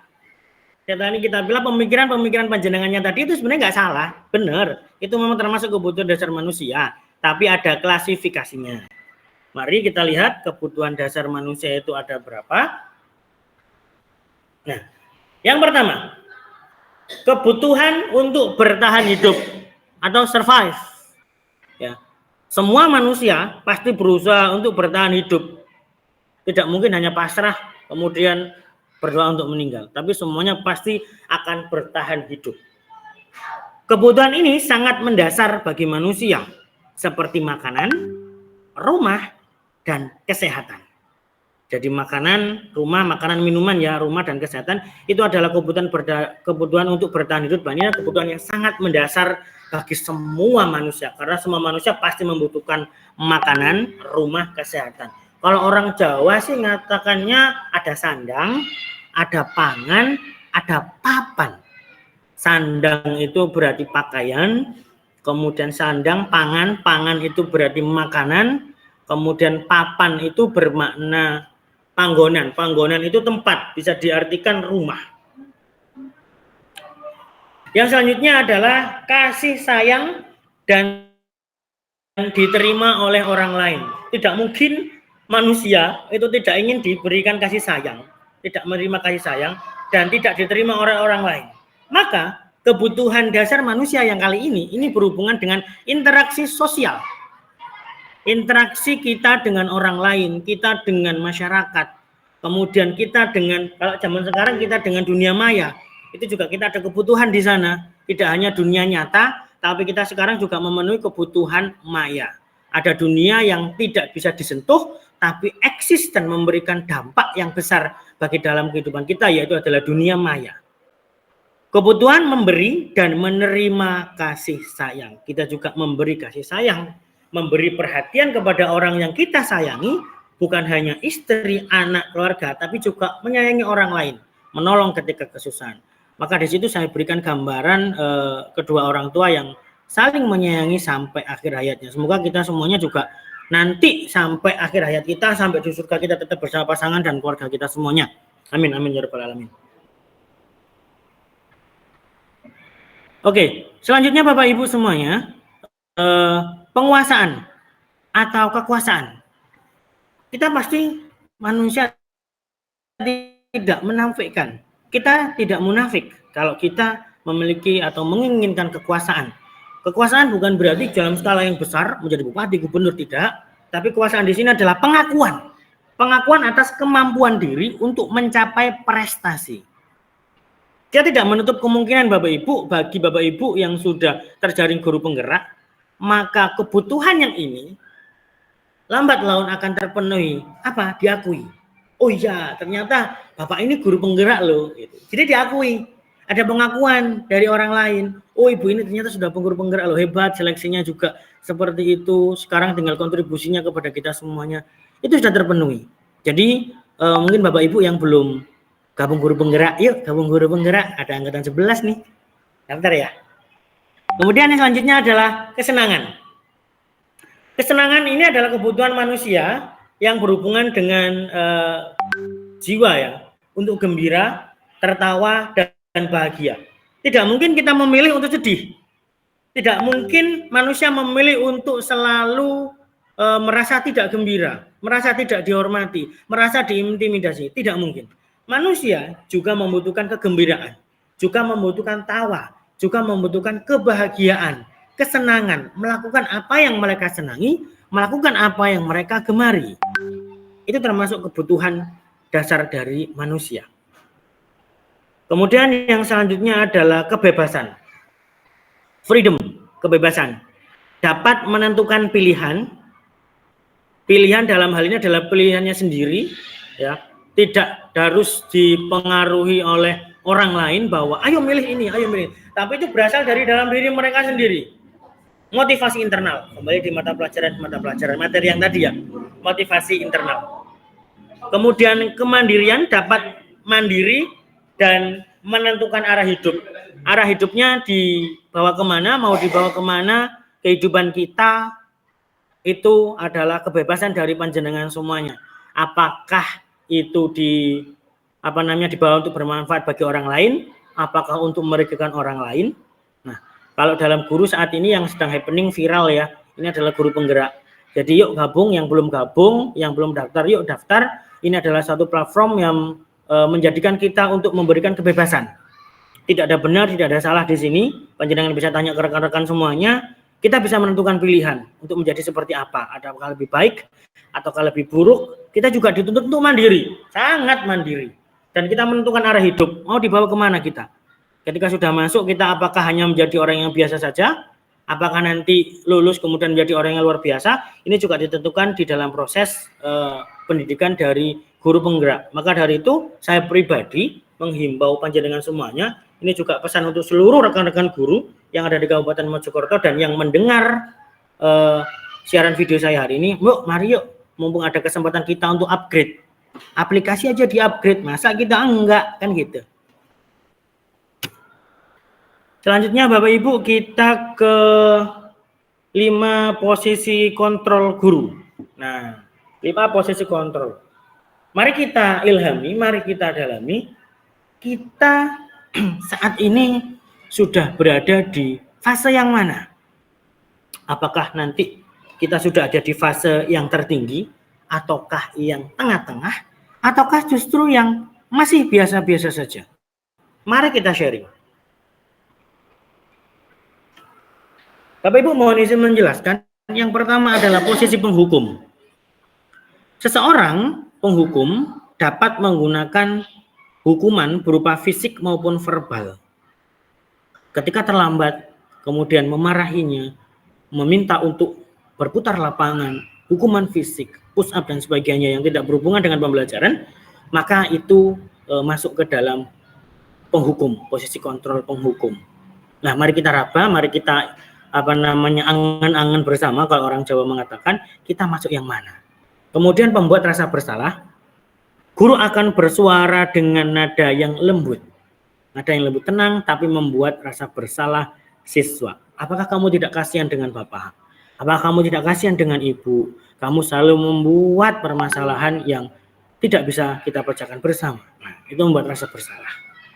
Setelah ini kita pilah pemikiran-pemikiran panjenengannya tadi itu sebenarnya nggak salah. Benar. Itu memang termasuk kebutuhan dasar manusia. Tapi ada klasifikasinya. Mari kita lihat kebutuhan dasar manusia itu ada berapa. Nah, yang pertama, kebutuhan untuk bertahan hidup atau survive. Ya, semua manusia pasti berusaha untuk bertahan hidup. Tidak mungkin hanya pasrah kemudian berdoa untuk meninggal, tapi semuanya pasti akan bertahan hidup. Kebutuhan ini sangat mendasar bagi manusia, seperti makanan, rumah, dan kesehatan. Jadi makanan, rumah, makanan, minuman ya, rumah dan kesehatan itu adalah kebutuhan untuk bertahan hidup. Ini kebutuhan yang sangat mendasar bagi semua manusia karena semua manusia pasti membutuhkan makanan, rumah, kesehatan. Kalau orang Jawa sih ngatakannya ada sandang, ada pangan, ada papan. Sandang itu berarti pakaian, kemudian sandang, pangan itu berarti makanan, kemudian papan itu bermakna panggonan. Panggonan itu tempat, bisa diartikan rumah. Yang selanjutnya adalah kasih sayang dan diterima oleh orang lain. Tidak mungkin manusia itu tidak ingin diberikan kasih sayang, tidak menerima kasih sayang, dan tidak diterima oleh orang lain. Maka kebutuhan dasar manusia yang kali ini berhubungan dengan interaksi sosial. Interaksi kita dengan orang lain, kita dengan masyarakat, kemudian kita dengan, kalau zaman sekarang kita dengan dunia maya, itu juga kita ada kebutuhan di sana. Tidak hanya dunia nyata, tapi kita sekarang juga memenuhi kebutuhan maya. Ada dunia yang tidak bisa disentuh, tapi eksis dan memberikan dampak yang besar bagi dalam kehidupan kita, yaitu adalah dunia maya. Kebutuhan memberi dan menerima kasih sayang. Kita juga memberi kasih sayang, memberi perhatian kepada orang yang kita sayangi, bukan hanya istri, anak, keluarga, tapi juga menyayangi orang lain, menolong ketika kesusahan. Maka di situ saya berikan gambaran kedua orang tua yang saling menyayangi sampai akhir hayatnya. Semoga kita semuanya juga nanti sampai akhir hayat kita, sampai di surga kita tetap bersama pasangan dan keluarga kita semuanya. Amin, amin ya rabbal alamin. Oke, selanjutnya Bapak Ibu semuanya, penguasaan atau kekuasaan. Kita pasti manusia tidak menafikan. Kita tidak munafik kalau kita memiliki atau menginginkan kekuasaan. Kekuasaan bukan berarti dalam skala yang besar menjadi bupati, gubernur, tidak. Tapi kekuasaan di sini adalah pengakuan. Pengakuan atas kemampuan diri untuk mencapai prestasi. Dia tidak menutup kemungkinan Bapak Ibu, bagi Bapak Ibu yang sudah terjaring guru penggerak, maka kebutuhan yang ini lambat laun akan terpenuhi. Apa? Diakui. Oh iya, ternyata Bapak ini guru penggerak loh. Gitu. Jadi diakui. Ada pengakuan dari orang lain. Oh, Ibu ini ternyata sudah guru penggerak loh, hebat, seleksinya juga seperti itu. Sekarang tinggal kontribusinya kepada kita semuanya. Itu sudah terpenuhi. Jadi mungkin Bapak Ibu yang belum gabung guru penggerak, yuk gabung guru penggerak, ada angkatan 11 nih, daftar ya. Kemudian yang selanjutnya adalah kesenangan. Kesenangan ini adalah kebutuhan manusia yang berhubungan dengan jiwa ya, untuk gembira, tertawa, dan bahagia. Tidak mungkin kita memilih untuk sedih. Tidak mungkin manusia memilih untuk selalu merasa tidak gembira, merasa tidak dihormati, merasa diintimidasi. Tidak mungkin. Manusia juga membutuhkan kegembiraan, juga membutuhkan tawa, juga membutuhkan kebahagiaan, kesenangan, melakukan apa yang mereka senangi, melakukan apa yang mereka gemari. Itu termasuk kebutuhan dasar dari manusia. Kemudian yang selanjutnya adalah kebebasan. Freedom, kebebasan. Dapat menentukan pilihan. Pilihan dalam hal ini adalah pilihannya sendiri, ya. Tidak harus dipengaruhi oleh orang lain bahwa ayo milih ini, ayo milih. Tapi itu berasal dari dalam diri mereka sendiri. Motivasi internal, kembali di mata pelajaran materi yang tadi ya, motivasi internal. Kemudian kemandirian, dapat mandiri dan menentukan arah hidup. Arah hidupnya dibawa kemana, mau dibawa kemana, kehidupan kita itu adalah kebebasan dari panjenengan semuanya. Apakah itu dibawa untuk bermanfaat bagi orang lain, apakah untuk merugikan orang lain. Nah, kalau dalam guru saat ini yang sedang happening viral ya, ini adalah guru penggerak. Jadi yuk gabung, yang belum gabung, yang belum daftar, yuk daftar. Ini adalah satu platform yang menjadikan kita untuk memberikan kebebasan. Tidak ada benar, tidak ada salah di sini. Panjenengan bisa tanya ke rekan-rekan semuanya. Kita bisa menentukan pilihan untuk menjadi seperti apa. Apakah lebih baik ataukah lebih buruk. Kita juga dituntut untuk mandiri, sangat mandiri. Dan kita menentukan arah hidup, mau dibawa kemana kita. Ketika sudah masuk, kita apakah hanya menjadi orang yang biasa saja, apakah nanti lulus kemudian menjadi orang yang luar biasa. Ini juga ditentukan di dalam proses pendidikan dari guru penggerak. Maka dari itu, saya pribadi menghimbau panjenengan semuanya. Ini juga pesan untuk seluruh rekan-rekan guru yang ada di Kabupaten Mojokerto dan yang mendengar siaran video saya hari ini. Mari yuk, mumpung ada kesempatan kita untuk upgrade. Aplikasi aja di-upgrade, masa kita enggak, kan gitu. Selanjutnya Bapak Ibu, kita ke 5 posisi kontrol guru. Nah, 5 posisi kontrol. Mari kita ilhami, mari kita dalami. Kita saat ini sudah berada di fase yang mana? Apakah nanti kita sudah ada di fase yang tertinggi, ataukah yang tengah-tengah, ataukah justru yang masih biasa-biasa saja? Mari kita sharing. Bapak Ibu mohon izin menjelaskan. Yang pertama adalah posisi penghukum. Seseorang penghukum dapat menggunakan hukuman berupa fisik maupun verbal. Ketika terlambat, kemudian memarahinya, meminta untuk berputar lapangan, hukuman fisik, push up dan sebagainya yang tidak berhubungan dengan pembelajaran, maka itu masuk ke dalam penghukum, posisi kontrol penghukum. Nah, mari kita raba, mari kita angan-angan bersama, kalau orang Jawa mengatakan, kita masuk yang mana. Kemudian pembuat rasa bersalah, guru akan bersuara dengan nada yang lembut. Nada yang lembut tenang, tapi membuat rasa bersalah siswa. Apakah kamu tidak kasihan dengan bapak? Apakah kamu tidak kasihan dengan ibu? Kamu selalu membuat permasalahan yang tidak bisa kita pecahkan bersama. Nah, itu membuat rasa bersalah.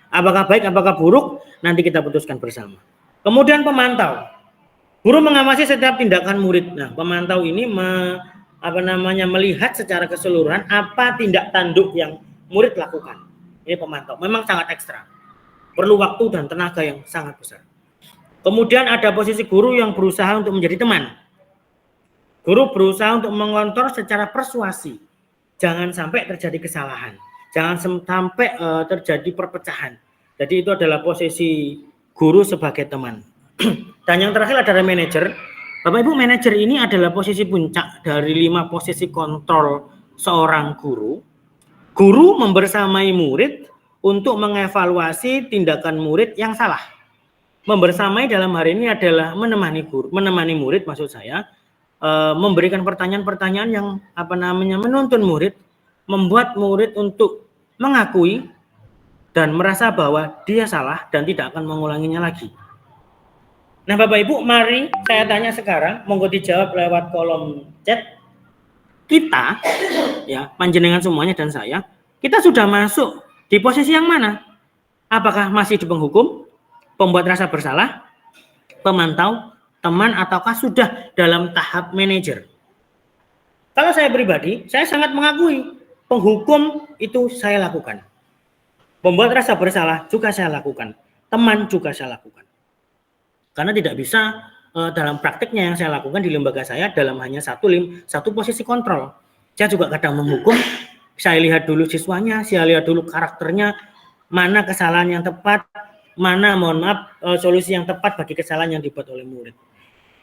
Apakah baik, apakah buruk? Nanti kita putuskan bersama. Kemudian pemantau. Guru mengawasi setiap tindakan murid. Nah, pemantau ini melihat secara keseluruhan apa tindak tanduk yang murid lakukan. Ini pemantau. Memang sangat ekstra. Perlu waktu dan tenaga yang sangat besar. Kemudian ada posisi guru yang berusaha untuk menjadi teman. Guru berusaha untuk mengontrol secara persuasi. Jangan sampai terjadi kesalahan. Jangan sampai terjadi perpecahan. Jadi itu adalah posisi guru sebagai teman. Dan yang terakhir adalah manajer. Bapak Ibu, manajer ini adalah posisi puncak dari 5 posisi kontrol seorang guru. Guru membersamai murid untuk mengevaluasi tindakan murid yang salah. Membersamai dalam hari ini adalah menemani murid, maksud saya, memberikan pertanyaan-pertanyaan yang menuntun murid, membuat murid untuk mengakui dan merasa bahwa dia salah dan tidak akan mengulanginya lagi. Nah, Bapak Ibu, mari saya tanya sekarang, monggo dijawab lewat kolom chat. Kita, ya, panjenengan semuanya dan saya, kita sudah masuk di posisi yang mana? Apakah masih di penghukum, pembuat rasa bersalah, pemantau, teman, ataukah sudah dalam tahap manajer? Kalau saya pribadi, saya sangat mengakui penghukum itu saya lakukan. Pembuat rasa bersalah juga saya lakukan. Teman juga saya lakukan. Karena tidak bisa dalam praktiknya yang saya lakukan di lembaga saya dalam hanya satu posisi kontrol. Saya juga kadang menghukum, saya lihat dulu siswanya, saya lihat dulu karakternya, mana kesalahan yang tepat, mana solusi yang tepat bagi kesalahan yang dibuat oleh murid.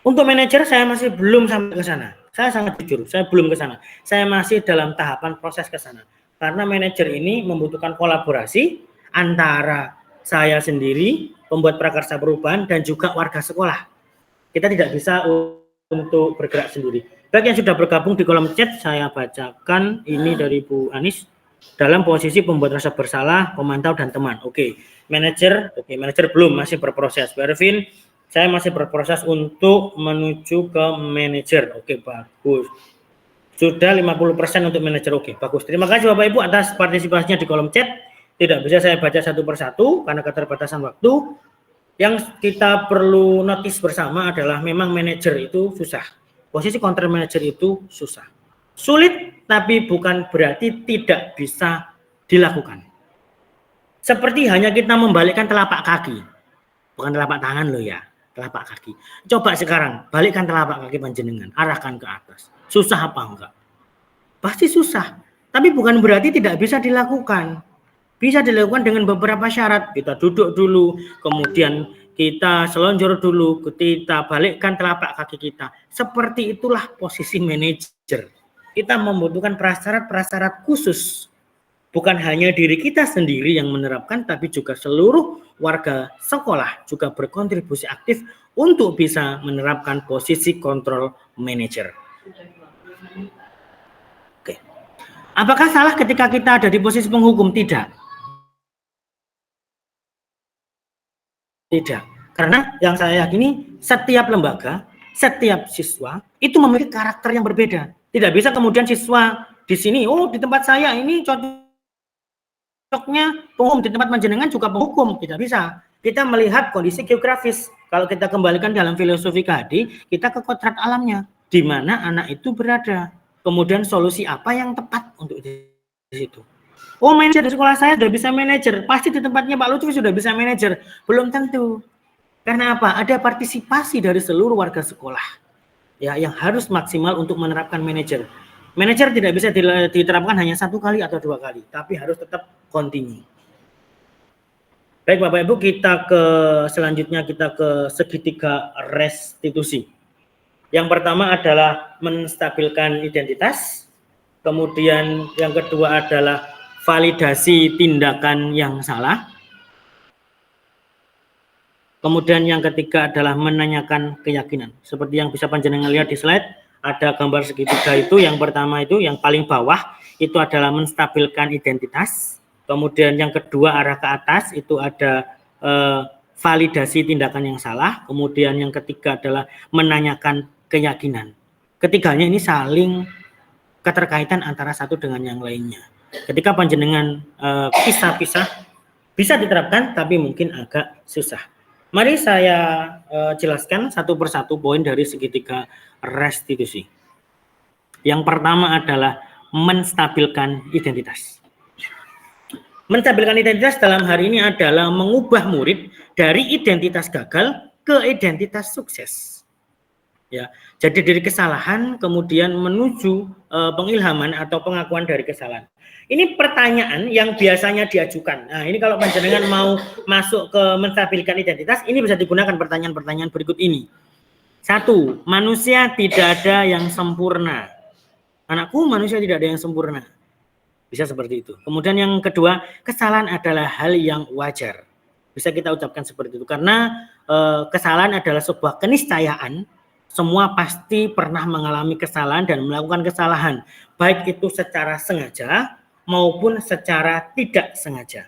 Untuk manajer saya masih belum sampai ke sana. Saya sangat jujur, saya belum ke sana. Saya masih dalam tahapan proses ke sana. Karena manajer ini membutuhkan kolaborasi antara saya sendiri, pembuat prakarsa perubahan, dan juga warga sekolah. Kita tidak bisa untuk bergerak sendiri. Bagi yang sudah bergabung di kolom chat, saya bacakan ini dari Bu Anis. Dalam posisi pembuat rasa bersalah, pemantau, dan teman. Oke, manajer belum, masih berproses. Bu Ervin, saya masih berproses untuk menuju ke manajer. Oke, bagus. Sudah 50% untuk manajer. Oke, bagus. Terima kasih Bapak Ibu atas partisipasinya di kolom chat. Tidak bisa saya baca satu persatu karena keterbatasan waktu. Yang kita perlu notice bersama adalah memang manajer itu susah. Posisi kontrol manajer itu susah. Sulit, tapi bukan berarti tidak bisa dilakukan. Seperti hanya kita membalikkan telapak kaki. Bukan telapak tangan loh ya, telapak kaki. Coba sekarang, balikkan telapak kaki panjenengan, arahkan ke atas. Susah apa enggak? Pasti susah. Tapi bukan berarti tidak bisa dilakukan. Bisa dilakukan dengan beberapa syarat. Kita duduk dulu, kemudian kita selonjor dulu, kita balikkan telapak kaki kita. Seperti itulah posisi manajer. Kita membutuhkan prasyarat-prasyarat khusus. Bukan hanya diri kita sendiri yang menerapkan, tapi juga seluruh warga sekolah juga berkontribusi aktif untuk bisa menerapkan posisi kontrol manajer. Oke. Apakah salah ketika kita ada di posisi penghukum? Tidak. Tidak, karena yang saya yakini setiap lembaga, setiap siswa itu memiliki karakter yang berbeda. Tidak bisa kemudian siswa di sini, di tempat saya ini cocoknya penghukum, di tempat panjenengan juga penghukum. Tidak bisa. Kita melihat kondisi geografis. Kalau kita kembalikan dalam filosofi KHD, kita ke kodrat alamnya, di mana anak itu berada. Kemudian solusi apa yang tepat untuk di situ. Manajer di sekolah saya sudah bisa manajer. Pasti di tempatnya Pak Lutfi sudah bisa manajer. Belum tentu. Karena apa? Ada partisipasi dari seluruh warga sekolah. Ya, yang harus maksimal untuk menerapkan manajer. Manajer tidak bisa diterapkan hanya 1 kali atau 2 kali, tapi harus tetap continue. Baik Bapak Ibu, selanjutnya kita ke segitiga restitusi. Yang pertama adalah menstabilkan identitas. Kemudian yang kedua adalah validasi tindakan yang salah. Kemudian yang ketiga adalah menanyakan keyakinan. Seperti yang bisa panjenengan lihat di slide, ada gambar segitiga itu. Yang pertama itu, yang paling bawah, itu adalah menstabilkan identitas. Kemudian yang kedua arah ke atas, itu ada validasi tindakan yang salah. Kemudian yang ketiga adalah menanyakan keyakinan. Ketiganya ini saling keterkaitan antara satu dengan yang lainnya. Ketika panjenengan pisah-pisah, bisa diterapkan, tapi mungkin agak susah. Mari saya jelaskan satu persatu poin dari segitiga restitusi. Yang pertama adalah menstabilkan identitas. Menstabilkan identitas dalam hari ini adalah mengubah murid dari identitas gagal ke identitas sukses. Ya, jadi dari kesalahan kemudian menuju pengilhaman atau pengakuan dari kesalahan. Ini pertanyaan yang biasanya diajukan. Nah, ini kalau panjenengan mau masuk ke menstabilkan identitas, ini bisa digunakan pertanyaan-pertanyaan berikut ini. 1. Manusia tidak ada yang sempurna. Anakku, manusia tidak ada yang sempurna. Bisa seperti itu. Kemudian yang kedua, kesalahan adalah hal yang wajar. Bisa kita ucapkan seperti itu. Karena kesalahan adalah sebuah keniscayaan. Semua pasti pernah mengalami kesalahan dan melakukan kesalahan. Baik itu secara sengaja maupun secara tidak sengaja.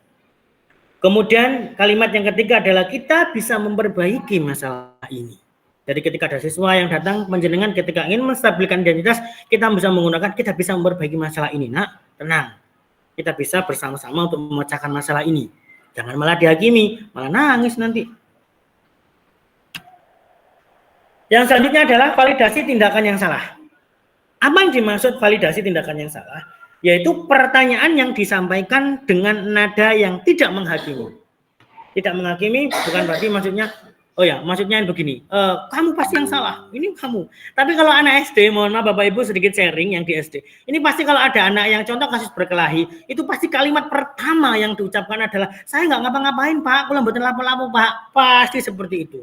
Kemudian kalimat yang ketiga adalah kita bisa memperbaiki masalah ini. Jadi ketika ada siswa yang datang panjenengan ketika ingin menstabilkan identitas, kita bisa memperbaiki masalah ini. Nak, tenang. Kita bisa bersama-sama untuk memecahkan masalah ini. Jangan malah dihakimi, malah nangis nanti. Yang selanjutnya adalah validasi tindakan yang salah. Apa yang dimaksud validasi tindakan yang salah? Yaitu pertanyaan yang disampaikan dengan nada yang tidak menghakimi. Tidak menghakimi bukan berarti maksudnya, maksudnya begini, kamu pasti yang salah, ini kamu. Tapi kalau anak SD, mohon maaf Bapak Ibu sedikit sharing yang di SD. Ini pasti kalau ada anak yang contoh kasus berkelahi, itu pasti kalimat pertama yang diucapkan adalah, saya nggak ngapa-ngapain Pak, aku lembutin lapo-lapo Pak. Pasti seperti itu.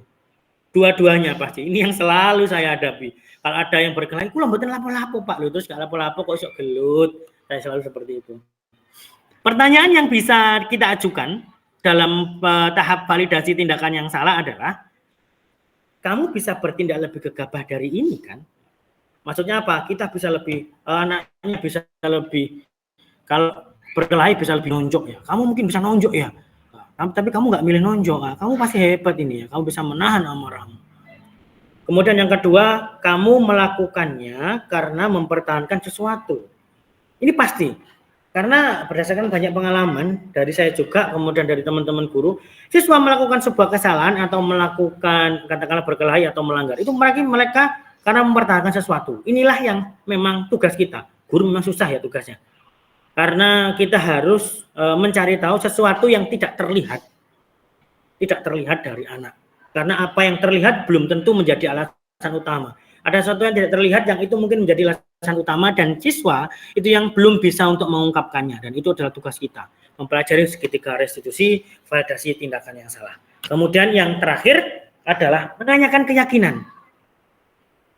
Dua-duanya pasti. Ini yang selalu saya hadapi. Kalau ada yang berkelahi, aku lembutin lapo-lapo Pak. Terus nggak lapo-lapo kok sok gelut. Saya selalu seperti itu. Pertanyaan yang bisa kita ajukan dalam tahap validasi tindakan yang salah adalah, kamu bisa bertindak lebih gegabah dari ini kan? Maksudnya apa? Kita bisa lebih, anaknya bisa lebih, kalau berkelahi bisa lebih nonjok ya. Kamu mungkin bisa nonjok ya. Tapi kamu nggak milih nonjok, kamu pasti hebat ini ya. Kamu bisa menahan amarahmu. Kemudian yang kedua, kamu melakukannya karena mempertahankan sesuatu. Ini pasti, karena berdasarkan banyak pengalaman dari saya juga, kemudian dari teman-teman guru, siswa melakukan sebuah kesalahan atau melakukan katakanlah berkelahi atau melanggar, itu mereka karena mempertahankan sesuatu. Inilah yang memang tugas kita. Guru memang susah ya tugasnya, karena kita harus mencari tahu sesuatu yang tidak terlihat dari anak. Karena apa yang terlihat belum tentu menjadi alasan utama. Ada sesuatu yang tidak terlihat yang itu mungkin menjadi alasan utama, dan siswa itu yang belum bisa untuk mengungkapkannya, dan itu adalah tugas kita mempelajari segitiga restitusi, validasi tindakan yang salah. Kemudian yang terakhir adalah menanyakan keyakinan.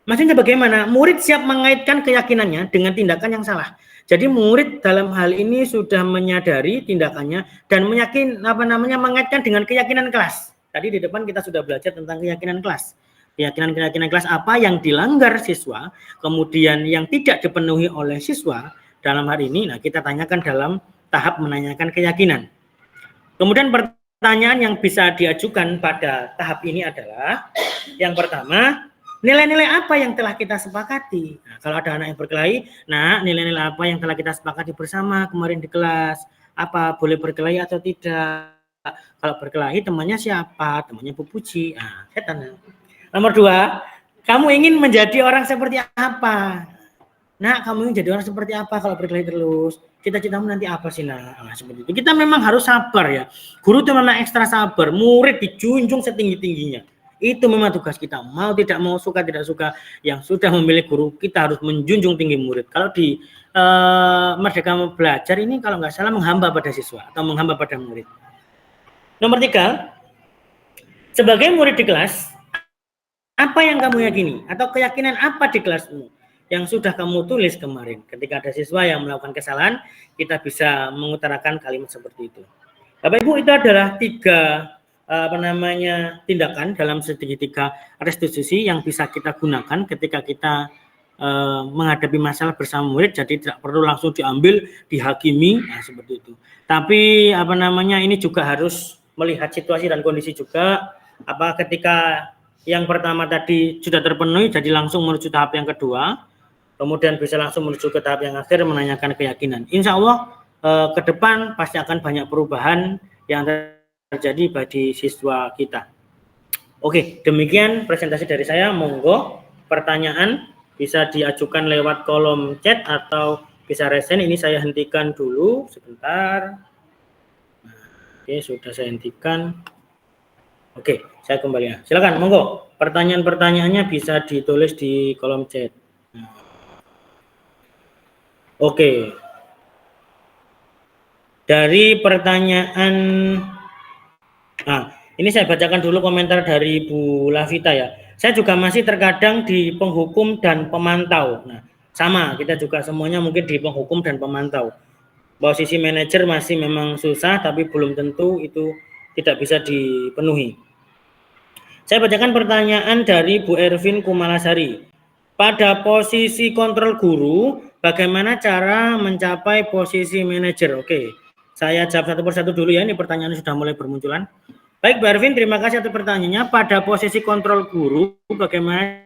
Maksudnya bagaimana? Murid siap mengaitkan keyakinannya dengan tindakan yang salah. Jadi murid dalam hal ini sudah menyadari tindakannya dan mengaitkan dengan keyakinan kelas. Tadi di depan kita sudah belajar tentang keyakinan kelas. Keyakinan kelas apa yang dilanggar siswa, kemudian yang tidak dipenuhi oleh siswa dalam hari ini. Nah, kita tanyakan dalam tahap menanyakan keyakinan. Kemudian pertanyaan yang bisa diajukan pada tahap ini adalah, yang pertama, nilai-nilai apa yang telah kita sepakati? Nah, kalau ada anak yang berkelahi, nah nilai-nilai apa yang telah kita sepakati bersama kemarin di kelas? Apa boleh berkelahi atau tidak? Kalau berkelahi temannya siapa? Temannya Bu Puji. Nah, saya tanya. Nomor 2, kamu ingin menjadi orang seperti apa? Nak, kamu ini jadi orang seperti apa kalau berkelahi terus? Cita-citamu nanti apa sih, nak? Nah, seperti itu. Kita memang harus sabar ya. Guru itu memang ekstra sabar. Murid dijunjung setinggi-tingginya. Itu memang tugas kita. Mau tidak mau, suka tidak suka, yang sudah memilih guru, kita harus menjunjung tinggi murid. Kalau di Merdeka Belajar ini kalau nggak salah menghamba pada siswa atau menghamba pada murid. Nomor 3, sebagai murid di kelas, apa yang kamu yakini? Atau keyakinan apa di kelasmu? Yang sudah kamu tulis kemarin. Ketika ada siswa yang melakukan kesalahan, kita bisa mengutarakan kalimat seperti itu. Bapak Ibu, itu adalah 3 tindakan dalam segitiga restitusi yang bisa kita gunakan ketika kita menghadapi masalah bersama murid. Jadi tidak perlu langsung diambil, dihakimi, nah, seperti itu. Tapi ini juga harus melihat situasi dan kondisi juga. Apa ketika yang pertama tadi sudah terpenuhi, jadi langsung menuju tahap yang kedua. Kemudian bisa langsung menuju ke tahap yang akhir menanyakan keyakinan. Insya Allah ke depan pasti akan banyak perubahan yang terjadi bagi siswa kita. Oke, demikian presentasi dari saya. Monggo pertanyaan bisa diajukan lewat kolom chat atau bisa resen. Ini saya hentikan dulu sebentar. Oke, sudah saya hentikan. Oke, saya kembali ya. Silakan, monggo. Pertanyaan-pertanyaannya bisa ditulis di kolom chat. Oke. Dari pertanyaan, ini saya bacakan dulu komentar dari Bu Lavita ya. Saya juga masih terkadang di penghukum dan pemantau. Nah, sama, kita juga semuanya mungkin di penghukum dan pemantau. Posisi manajer masih memang susah, tapi belum tentu itu tidak bisa dipenuhi. Saya bacakan pertanyaan dari Bu Ervin Kumalasari. Pada posisi kontrol guru, bagaimana cara mencapai posisi manajer? Oke, saya jawab satu persatu dulu ya. Ini pertanyaannya sudah mulai bermunculan. Baik, Bu Ervin, terima kasih atas pertanyaannya. Pada posisi kontrol guru, bagaimana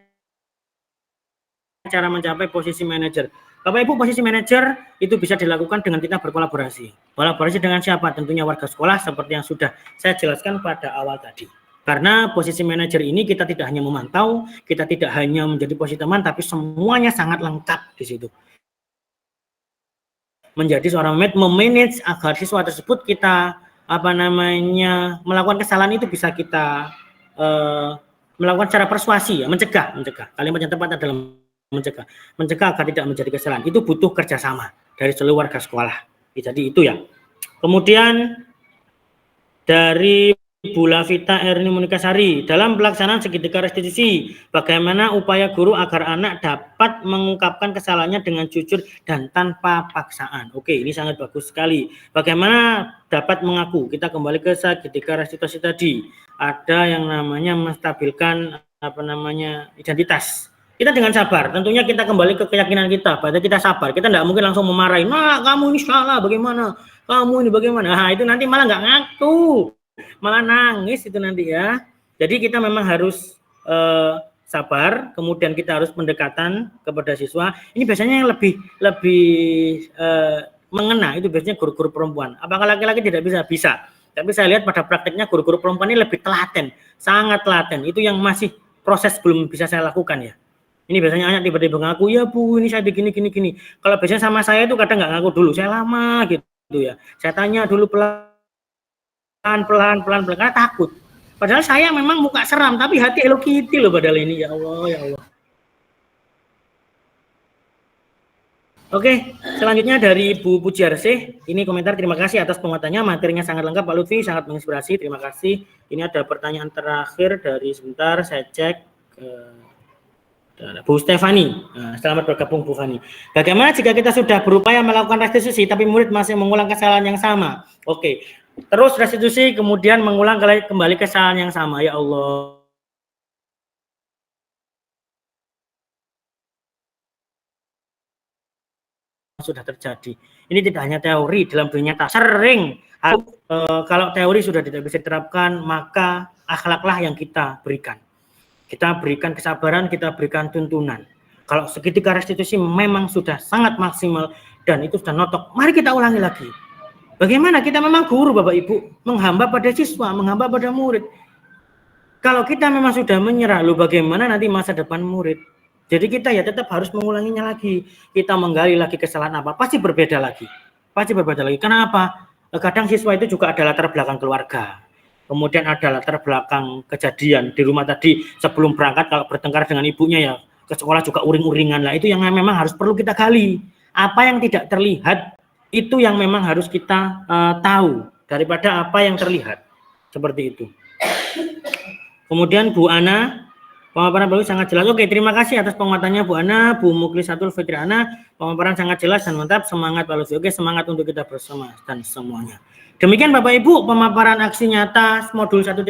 cara mencapai posisi manajer? Bapak Ibu, posisi manajer itu bisa dilakukan dengan kita berkolaborasi. Kolaborasi dengan siapa? Tentunya warga sekolah seperti yang sudah saya jelaskan pada awal tadi. Karena posisi manajer ini kita tidak hanya memantau, kita tidak hanya menjadi posisi teman, tapi semuanya sangat lengkap di situ. Menjadi seorang memanage agar siswa tersebut kita melakukan kesalahan itu bisa kita melakukan cara persuasi ya, mencegah. Kalimat yang tepat adalah mencegah agar tidak menjadi kesalahan. Itu butuh kerjasama dari seluruh warga sekolah. Jadi itu ya. Kemudian dari Bu Lavita Erni Munikasari, dalam pelaksanaan segitiga restitusi, bagaimana upaya guru agar anak dapat mengungkapkan kesalahannya dengan jujur dan tanpa paksaan? Oke, ini sangat bagus sekali. Bagaimana dapat mengaku? Kita kembali ke segitiga restitusi tadi. Ada yang namanya menstabilkan identitas. Kita dengan sabar, tentunya kita kembali ke keyakinan kita. Berarti kita sabar. Kita tidak mungkin langsung memarahi. Nah, kamu ini salah, bagaimana? Kamu ini bagaimana? Nah, itu nanti malah nggak ngaku. Malah nangis itu nanti ya. Jadi kita memang harus sabar, kemudian kita harus pendekatan kepada siswa. Ini biasanya yang lebih mengena itu biasanya guru-guru perempuan. Apakah laki-laki tidak bisa? Tapi saya lihat pada prakteknya guru-guru perempuan ini lebih telaten, sangat telaten. Itu yang masih proses belum bisa saya lakukan ya. Ini biasanya anak tiba-tiba ngaku, ya Bu, ini saya begini. Kalau biasanya sama saya itu kadang nggak ngaku dulu, saya lama gitu ya. Saya tanya dulu pelan karena takut. Padahal saya memang muka seram tapi hati Hello Kitty loh padahal ini, ya Allah. Oke, selanjutnya dari Bu Pujiarsih. Ini komentar, terima kasih atas penguatannya, materinya sangat lengkap Pak Lutfi, sangat menginspirasi, terima kasih. Ini ada pertanyaan terakhir dari sebentar saya cek Bu Stefani. Selamat bergabung Bu Fani. Bagaimana jika kita sudah berupaya melakukan restitusi tapi murid masih mengulang kesalahan yang sama? Oke. Terus restitusi kemudian mengulang kembali kesalahan yang sama, ya Allah. Sudah terjadi. Ini tidak hanya teori, dalam dunia nyata sering. Kalau teori sudah tidak bisa diterapkan, maka akhlaklah yang kita berikan. Kita berikan kesabaran, kita berikan tuntunan. Kalau segitiga restitusi memang sudah sangat maksimal dan itu sudah notok, mari kita ulangi lagi. Bagaimana kita memang guru Bapak Ibu, menghamba pada siswa, menghamba pada murid. Kalau kita memang sudah menyerah, bagaimana nanti masa depan murid? Jadi kita ya tetap harus mengulanginya lagi. Kita menggali lagi kesalahan apa, pasti berbeda lagi. Pasti berbeda lagi. Kenapa? Kadang siswa itu juga ada latar belakang keluarga. Kemudian ada latar belakang kejadian di rumah tadi sebelum berangkat kalau bertengkar dengan ibunya ya ke sekolah juga uring-uringan lah. Itu yang memang harus perlu kita gali. Apa yang tidak terlihat itu yang memang harus kita tahu daripada apa yang terlihat. Seperti itu. Kemudian Bu Ana, pemaparan baru sangat jelas. Oke, terima kasih atas penguatannya Bu Ana, Bu Muklisatul Fitriana. Pemaparan sangat jelas dan mantap. Semangat Pak Lutfi. Oke, semangat untuk kita bersama dan semuanya. Demikian Bapak Ibu pemaparan aksi nyata modul 1.4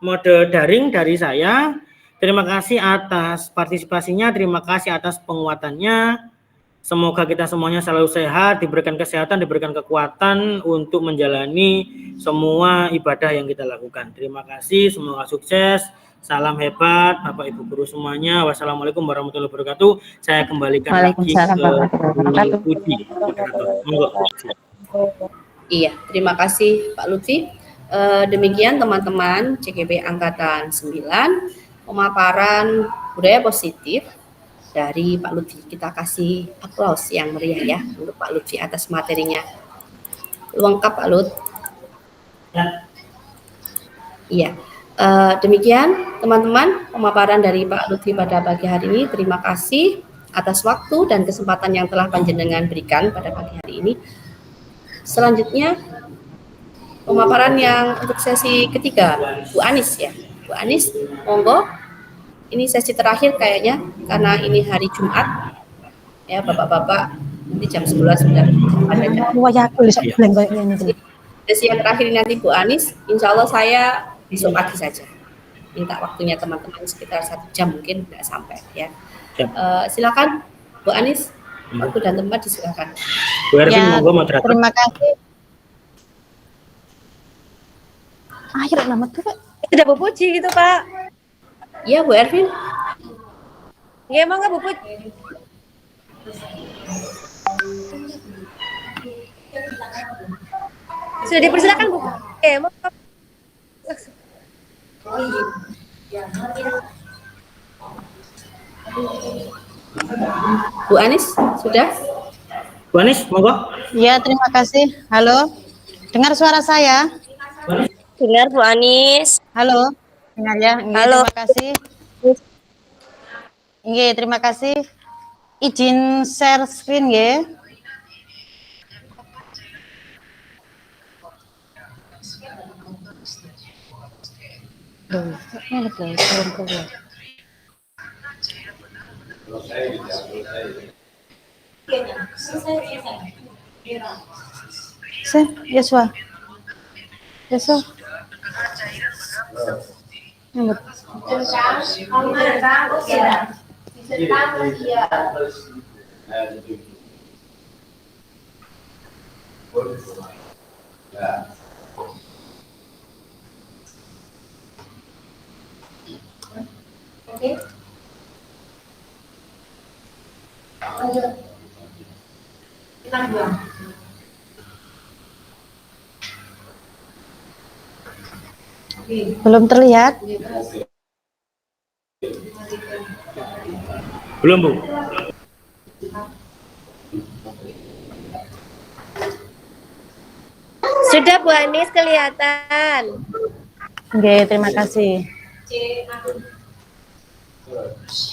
mode daring dari saya. Terima kasih atas partisipasinya, terima kasih atas penguatannya. Semoga kita semuanya selalu sehat, diberikan kesehatan, diberikan kekuatan untuk menjalani semua ibadah yang kita lakukan. Terima kasih, semoga sukses. Salam hebat, Bapak Ibu guru semuanya. Wassalamualaikum warahmatullahi wabarakatuh. Saya kembalikan lagi ke Puji. Iya, terima kasih Pak Lutfi. Demikian teman-teman CGP Angkatan 9, pemaparan budaya positif dari Pak Lutfi. Kita kasih aplaus yang meriah ya untuk Pak Lutfi atas materinya. Lengkap Pak Lut. Iya. Demikian teman-teman pemaparan dari Pak Lutfi pada pagi hari ini. Terima kasih atas waktu dan kesempatan yang telah panjenengan berikan pada pagi hari ini. Selanjutnya pemaparan yang untuk sesi ketiga Bu Anis ya. Bu Anis, monggo. Ini sesi terakhir kayaknya karena ini hari Jumat. Ya, Bapak-bapak nanti jam 11 sudah ada. Sesi yang terakhir ini nanti Bu Anis, insya Allah saya besok pagi saja. Minta waktunya teman-teman sekitar 1 jam mungkin tidak sampai ya. Silakan Bu Anis, waktu dan tempat disilakan. Bu Ervin, monggo moderator. Terima kasih. Akhir nama tuh tidak Bu Puji gitu Pak. Iya Bu Ervin. Ya emang nggak Bu Puji. Sudah dipersilakan Bu. Mau. Bu Anis, sudah? Bu Anis, monggo. Ya, terima kasih. Halo. Dengar suara saya? Dengar Bu Anis. Halo. Dengar ya. Halo. Terima kasih. Nggih, terima kasih. Izin share screen nggih. Yeswa. Belum terlihat? Belum, Bu. Sudah Bu Anis kelihatan. Oke, terima kasih.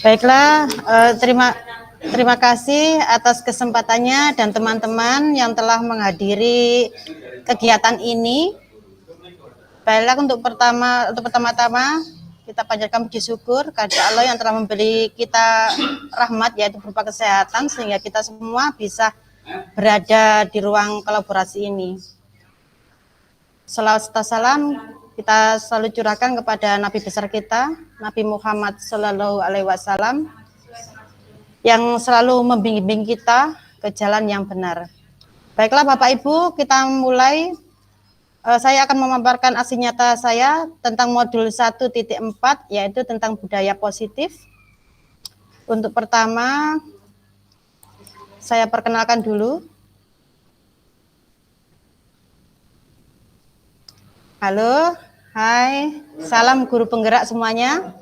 Baiklah, terima kasih atas kesempatannya dan teman-teman yang telah menghadiri kegiatan ini. Baiklah, untuk pertama-tama kita panjatkan puji syukur kepada Allah yang telah memberi kita rahmat, yaitu berupa kesehatan, sehingga kita semua bisa berada di ruang kolaborasi ini. Salawat serta salam kita selalu curahkan kepada Nabi besar kita, Nabi Muhammad Shallallahu Alaihi Wasallam, yang selalu membimbing kita ke jalan yang benar. Baiklah Bapak Ibu, kita mulai. Saya akan memaparkan aksi nyata saya tentang modul 1.4, yaitu tentang budaya positif. Untuk pertama, saya perkenalkan dulu. Halo, hai, salam guru penggerak semuanya.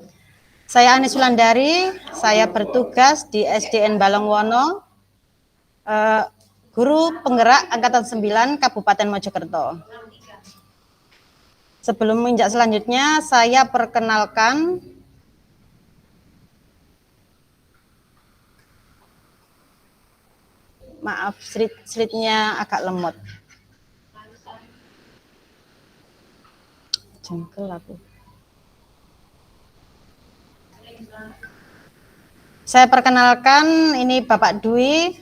Saya Anis Sulandari, saya bertugas di SDN Balongwono, guru penggerak Angkatan 9 Kabupaten Mojokerto. Sebelum menginjak selanjutnya, saya perkenalkan maaf, slide-nya agak lemot. Jengkel aku. Saya perkenalkan, ini Bapak Dwi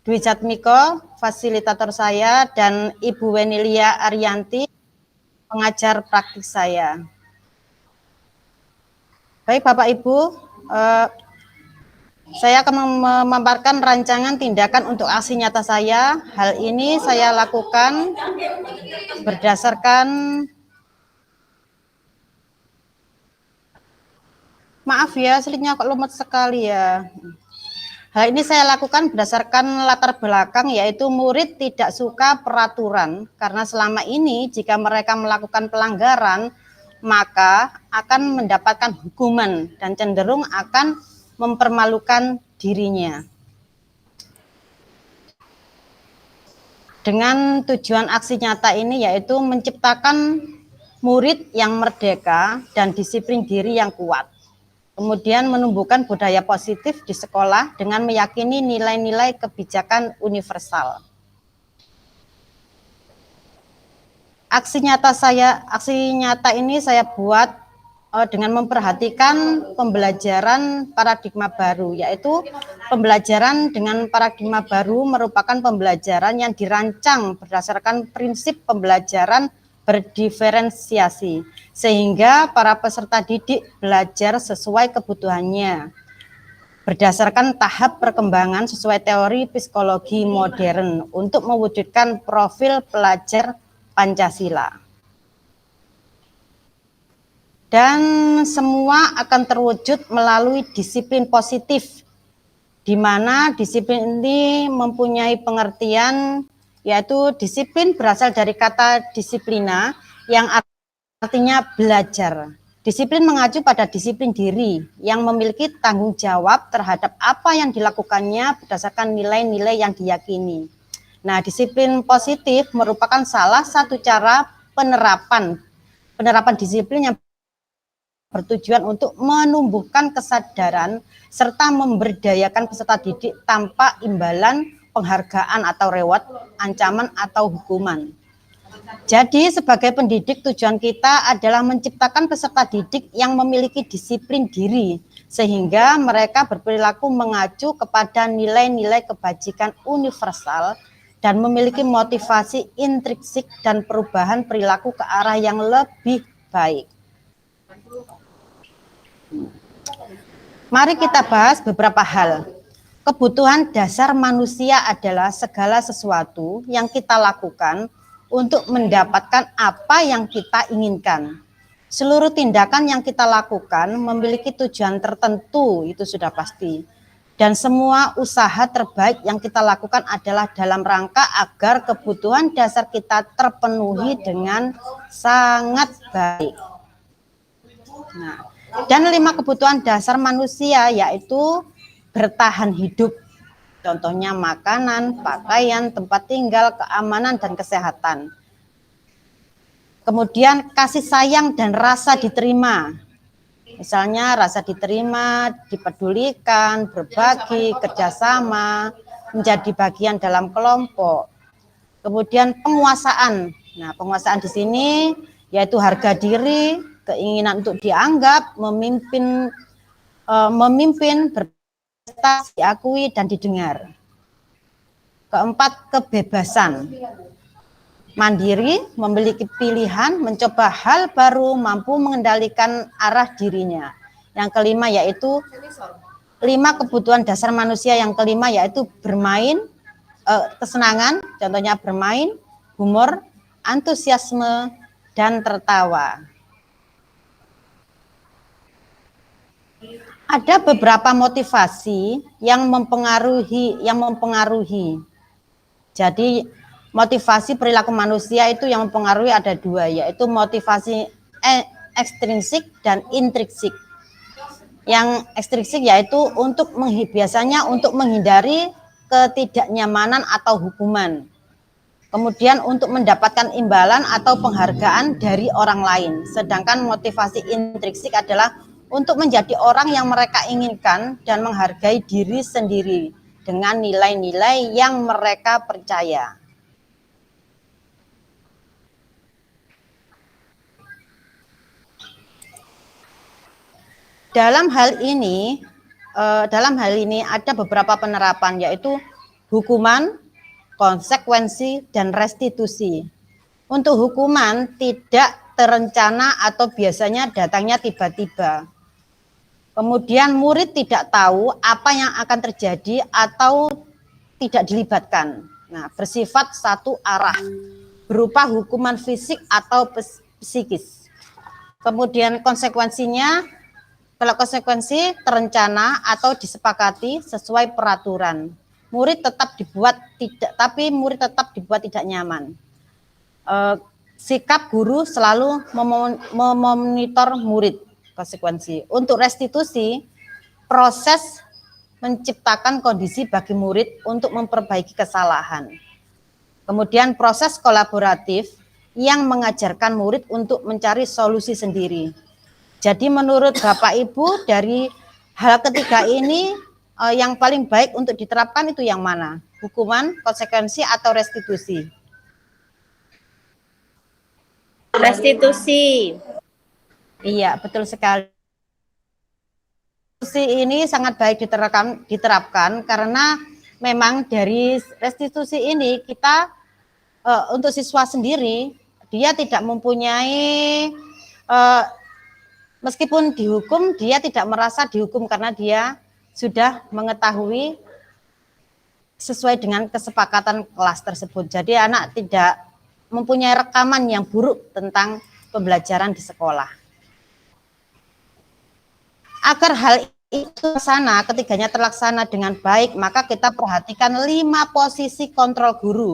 Jatmiko, fasilitator saya, dan Ibu Wenilia Ariyanti, pengajar praktik saya. Baik Bapak Ibu, saya akan memaparkan rancangan tindakan untuk aksi nyata saya. Hal ini saya lakukan berdasarkan, maaf ya, slide-nya kok lemot sekali ya. Hal ini saya lakukan berdasarkan latar belakang, yaitu murid tidak suka peraturan, karena selama ini jika mereka melakukan pelanggaran, maka akan mendapatkan hukuman dan cenderung akan mempermalukan dirinya. Dengan tujuan aksi nyata ini yaitu menciptakan murid yang merdeka dan disiplin diri yang kuat. Kemudian menumbuhkan budaya positif di sekolah dengan meyakini nilai-nilai kebijakan universal. Aksi nyata ini saya buat dengan memperhatikan pembelajaran paradigma baru, yaitu pembelajaran dengan paradigma baru merupakan pembelajaran yang dirancang berdasarkan prinsip pembelajaran berdiferensiasi, sehingga para peserta didik belajar sesuai kebutuhannya, berdasarkan tahap perkembangan sesuai teori psikologi modern untuk mewujudkan profil pelajar Pancasila. Dan semua akan terwujud melalui disiplin positif, di mana disiplin ini mempunyai pengertian, yaitu disiplin berasal dari kata disiplina yang artinya belajar. Disiplin mengacu pada disiplin diri yang memiliki tanggung jawab terhadap apa yang dilakukannya berdasarkan nilai-nilai yang diyakini. Nah, disiplin positif merupakan salah satu cara penerapan disiplin yang bertujuan untuk menumbuhkan kesadaran serta memberdayakan peserta didik tanpa imbalan, penghargaan atau reward, ancaman atau hukuman. Jadi sebagai pendidik tujuan kita adalah menciptakan peserta didik yang memiliki disiplin diri sehingga mereka berperilaku mengacu kepada nilai-nilai kebajikan universal dan memiliki motivasi intrinsik dan perubahan perilaku ke arah yang lebih baik. Mari kita bahas beberapa hal. Kebutuhan dasar manusia adalah segala sesuatu yang kita lakukan untuk mendapatkan apa yang kita inginkan. Seluruh tindakan yang kita lakukan memiliki tujuan tertentu, itu sudah pasti. Dan semua usaha terbaik yang kita lakukan adalah dalam rangka agar kebutuhan dasar kita terpenuhi dengan sangat baik. Nah, dan 5 kebutuhan dasar manusia yaitu bertahan hidup, contohnya makanan, pakaian, tempat tinggal, keamanan, dan kesehatan. Kemudian kasih sayang dan rasa diterima, misalnya rasa diterima, dipedulikan, berbagi, kerjasama, menjadi bagian dalam kelompok. Kemudian penguasaan, nah penguasaan di sini yaitu harga diri, keinginan untuk dianggap, memimpin, diakui dan didengar. Keempat, kebebasan. Mandiri, memiliki pilihan, mencoba hal baru, mampu mengendalikan arah dirinya. Yang kelima yaitu 5 kebutuhan dasar manusia. Yang kelima yaitu bermain, kesenangan, contohnya bermain, humor, antusiasme, dan tertawa. Ada beberapa motivasi yang mempengaruhi. Jadi motivasi perilaku manusia itu yang mempengaruhi ada 2, yaitu motivasi ekstrinsik dan intrinsik. Yang ekstrinsik yaitu biasanya untuk menghindari ketidaknyamanan atau hukuman. Kemudian untuk mendapatkan imbalan atau penghargaan dari orang lain. Sedangkan motivasi intrinsik adalah untuk menjadi orang yang mereka inginkan dan menghargai diri sendiri dengan nilai-nilai yang mereka percaya. Dalam hal ini ada beberapa penerapan, yaitu hukuman, konsekuensi, dan restitusi. Untuk hukuman tidak terencana atau biasanya datangnya tiba-tiba. Kemudian murid tidak tahu apa yang akan terjadi atau tidak dilibatkan. Nah, bersifat satu arah, berupa hukuman fisik atau psikis. Kemudian konsekuensinya, kalau konsekuensi terencana atau disepakati sesuai peraturan. Murid tetap murid tetap dibuat tidak nyaman. Sikap guru selalu memonitor murid, konsekuensi. Untuk restitusi, proses menciptakan kondisi bagi murid untuk memperbaiki kesalahan. Kemudian proses kolaboratif yang mengajarkan murid untuk mencari solusi sendiri. Jadi menurut Bapak Ibu, dari hal ketiga ini yang paling baik untuk diterapkan itu yang mana? Hukuman, konsekuensi, atau restitusi? Restitusi. Iya, betul sekali. Restitusi ini sangat baik diterapkan karena memang dari restitusi ini kita untuk siswa sendiri, dia tidak mempunyai meskipun dihukum, dia tidak merasa dihukum karena dia sudah mengetahui sesuai dengan kesepakatan kelas tersebut. Jadi anak tidak mempunyai rekaman yang buruk tentang pembelajaran di sekolah. Agar hal itu ketiganya terlaksana dengan baik, maka kita perhatikan 5 posisi kontrol guru,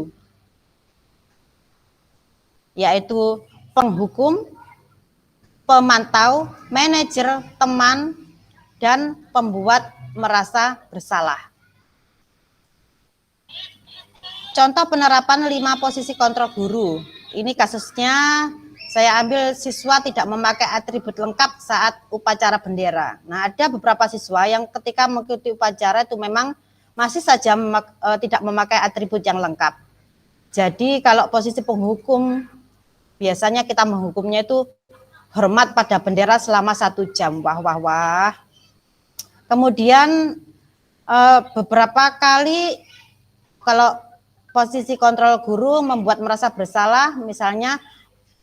yaitu penghukum, pemantau, manajer, teman, dan pembuat merasa bersalah. Contoh penerapan 5 posisi kontrol guru. Ini kasusnya saya ambil siswa tidak memakai atribut lengkap saat upacara bendera. Nah, ada beberapa siswa yang ketika mengikuti upacara itu memang masih saja tidak memakai atribut yang lengkap. Jadi kalau posisi penghukum, biasanya kita menghukumnya itu hormat pada bendera selama 1 jam. Wah. Kemudian beberapa kali kalau posisi kontrol guru membuat merasa bersalah, misalnya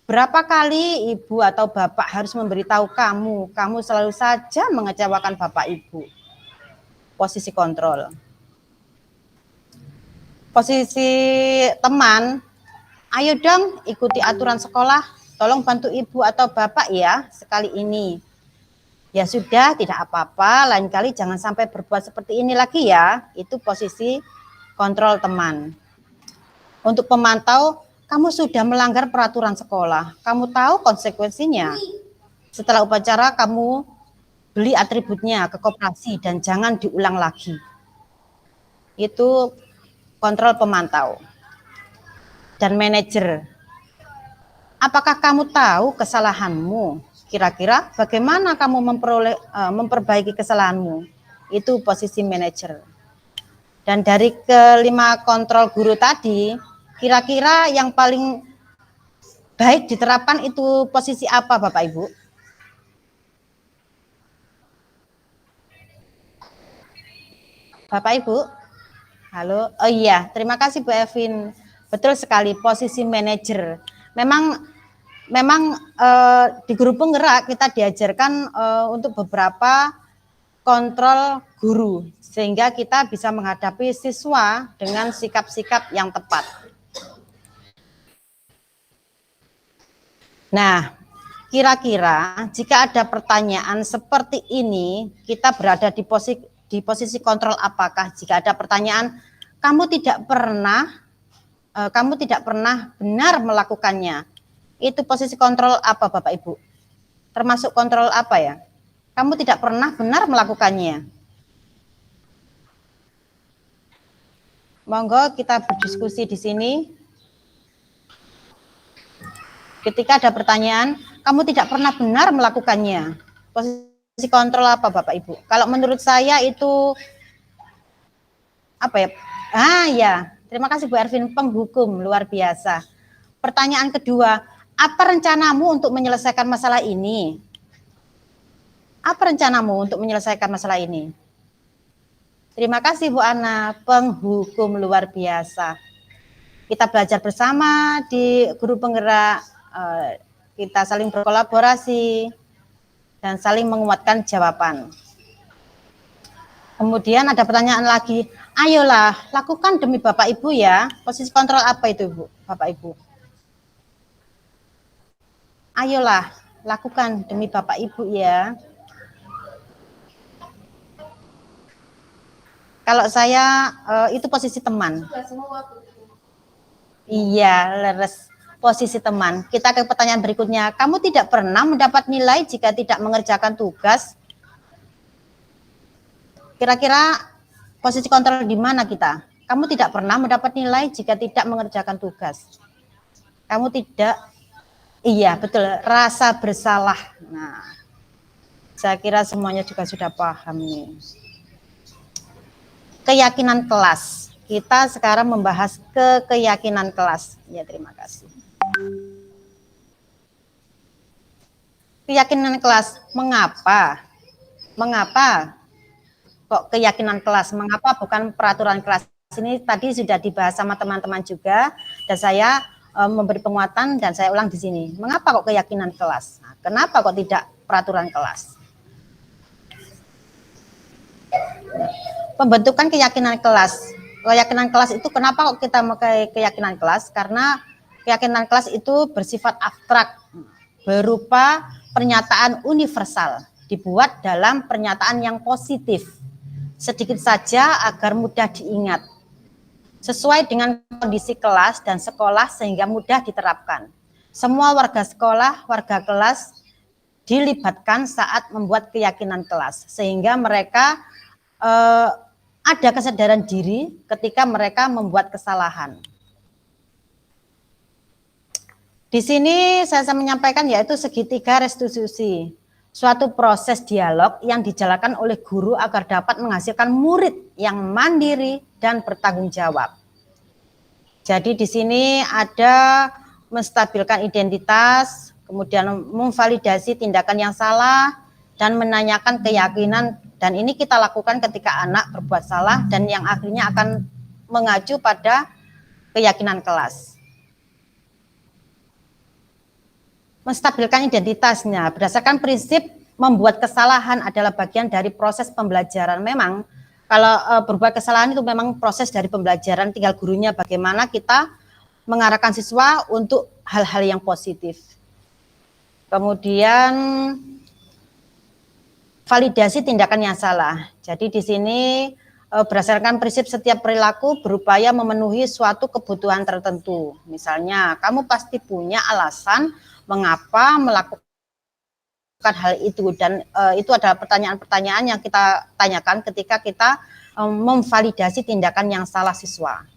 berapa kali ibu atau bapak harus memberitahu kamu selalu saja mengecewakan bapak ibu. Posisi kontrol. Posisi teman, ayo dong ikuti aturan sekolah, tolong bantu ibu atau bapak ya sekali ini. Ya sudah, tidak apa-apa, lain kali jangan sampai berbuat seperti ini lagi ya. Itu posisi kontrol teman. Untuk pemantau, kamu sudah melanggar peraturan sekolah. Kamu tahu konsekuensinya. Setelah upacara, kamu beli atributnya ke koperasi dan jangan diulang lagi. Itu kontrol pemantau. Dan manajer. Apakah kamu tahu kesalahanmu? Kira-kira bagaimana kamu memperbaiki kesalahanmu? Itu posisi manajer. Dan dari ke-5 kontrol guru tadi, kira-kira yang paling baik diterapkan itu posisi apa Bapak Ibu? Bapak Ibu? Halo? Oh iya, terima kasih Bu Evin. Betul sekali, posisi manajer. Memang di guru penggerak kita diajarkan untuk beberapa kontrol guru sehingga kita bisa menghadapi siswa dengan sikap-sikap yang tepat. Nah, kira-kira jika ada pertanyaan seperti ini, kita berada di posisi kontrol apakah? Jika ada pertanyaan, kamu tidak pernah benar melakukannya. Itu posisi kontrol apa Bapak Ibu? Termasuk kontrol apa ya? Kamu tidak pernah benar melakukannya. Monggo kita berdiskusi di sini. Ketika ada pertanyaan, kamu tidak pernah benar melakukannya. Posisi kontrol apa Bapak Ibu? Kalau menurut saya itu apa ya? Ya, terima kasih Bu Ervin, penghukum luar biasa. Pertanyaan kedua, apa rencanamu untuk menyelesaikan masalah ini? Apa rencanamu untuk menyelesaikan masalah ini? Terima kasih Bu Ana, penghukum luar biasa. Kita belajar bersama di guru penggerak, kita saling berkolaborasi dan saling menguatkan jawaban. Kemudian ada pertanyaan lagi, ayolah lakukan demi Bapak Ibu ya. Posisi kontrol apa itu Bu, Bapak Ibu? Ayolah lakukan demi Bapak Ibu ya. Kalau saya itu posisi teman. Iya, leres. Posisi teman. Kita ke pertanyaan berikutnya. Kamu tidak pernah mendapat nilai jika tidak mengerjakan tugas? Kira-kira posisi kontrol di mana kita? Kamu tidak pernah mendapat nilai jika tidak mengerjakan tugas. Kamu tidak, iya betul, rasa bersalah. Nah, saya kira semuanya juga sudah paham nih. Keyakinan kelas. Kita sekarang membahas keyakinan kelas. Ya, terima kasih. Keyakinan kelas, mengapa? Mengapa kok keyakinan kelas? Mengapa bukan peraturan kelas? Ini tadi sudah dibahas sama teman-teman juga, dan saya memberi penguatan dan saya ulang di sini. Mengapa kok keyakinan kelas? Nah, kenapa kok tidak peraturan kelas? Pembentukan keyakinan kelas. Keyakinan kelas itu kenapa kok kita memakai keyakinan kelas? Karena keyakinan kelas itu bersifat abstrak, berupa pernyataan universal, dibuat dalam pernyataan yang positif, sedikit saja agar mudah diingat, sesuai dengan kondisi kelas dan sekolah sehingga mudah diterapkan. Semua warga sekolah, warga kelas dilibatkan saat membuat keyakinan kelas, sehingga mereka ada kesadaran diri ketika mereka membuat kesalahan. Di sini saya menyampaikan yaitu segitiga restitusi, suatu proses dialog yang dijalankan oleh guru agar dapat menghasilkan murid yang mandiri dan bertanggung jawab. Jadi di sini ada menstabilkan identitas, kemudian memvalidasi tindakan yang salah, dan menanyakan keyakinan, dan ini kita lakukan ketika anak berbuat salah dan yang akhirnya akan mengacu pada keyakinan kelas. Menstabilkan identitasnya berdasarkan prinsip membuat kesalahan adalah bagian dari proses pembelajaran. Memang kalau berbuat kesalahan itu memang proses dari pembelajaran, tinggal gurunya bagaimana kita mengarahkan siswa untuk hal-hal yang positif. Kemudian validasi tindakan yang salah. Jadi di sini berdasarkan prinsip setiap perilaku berupaya memenuhi suatu kebutuhan tertentu. Misalnya kamu pasti punya alasan mengapa melakukan hal itu, dan itu adalah pertanyaan-pertanyaan yang kita tanyakan ketika kita memvalidasi tindakan yang salah siswa.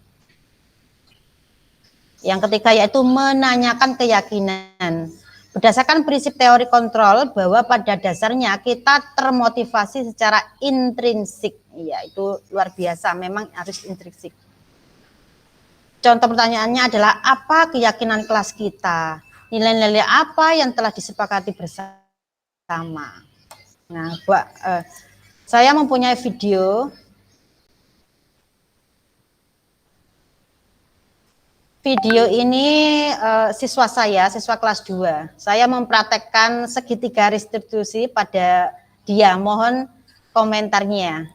Yang ketiga yaitu menanyakan keyakinan. Berdasarkan prinsip teori kontrol bahwa pada dasarnya kita termotivasi secara intrinsik. Ya, itu luar biasa, memang harus intrinsik. Contoh pertanyaannya adalah apa keyakinan kelas kita? Nilai-nilai apa yang telah disepakati bersama? Nah, saya mempunyai video. Video ini siswa saya, siswa kelas 2. Saya mempraktekkan segitiga restitusi pada dia. Mohon komentarnya.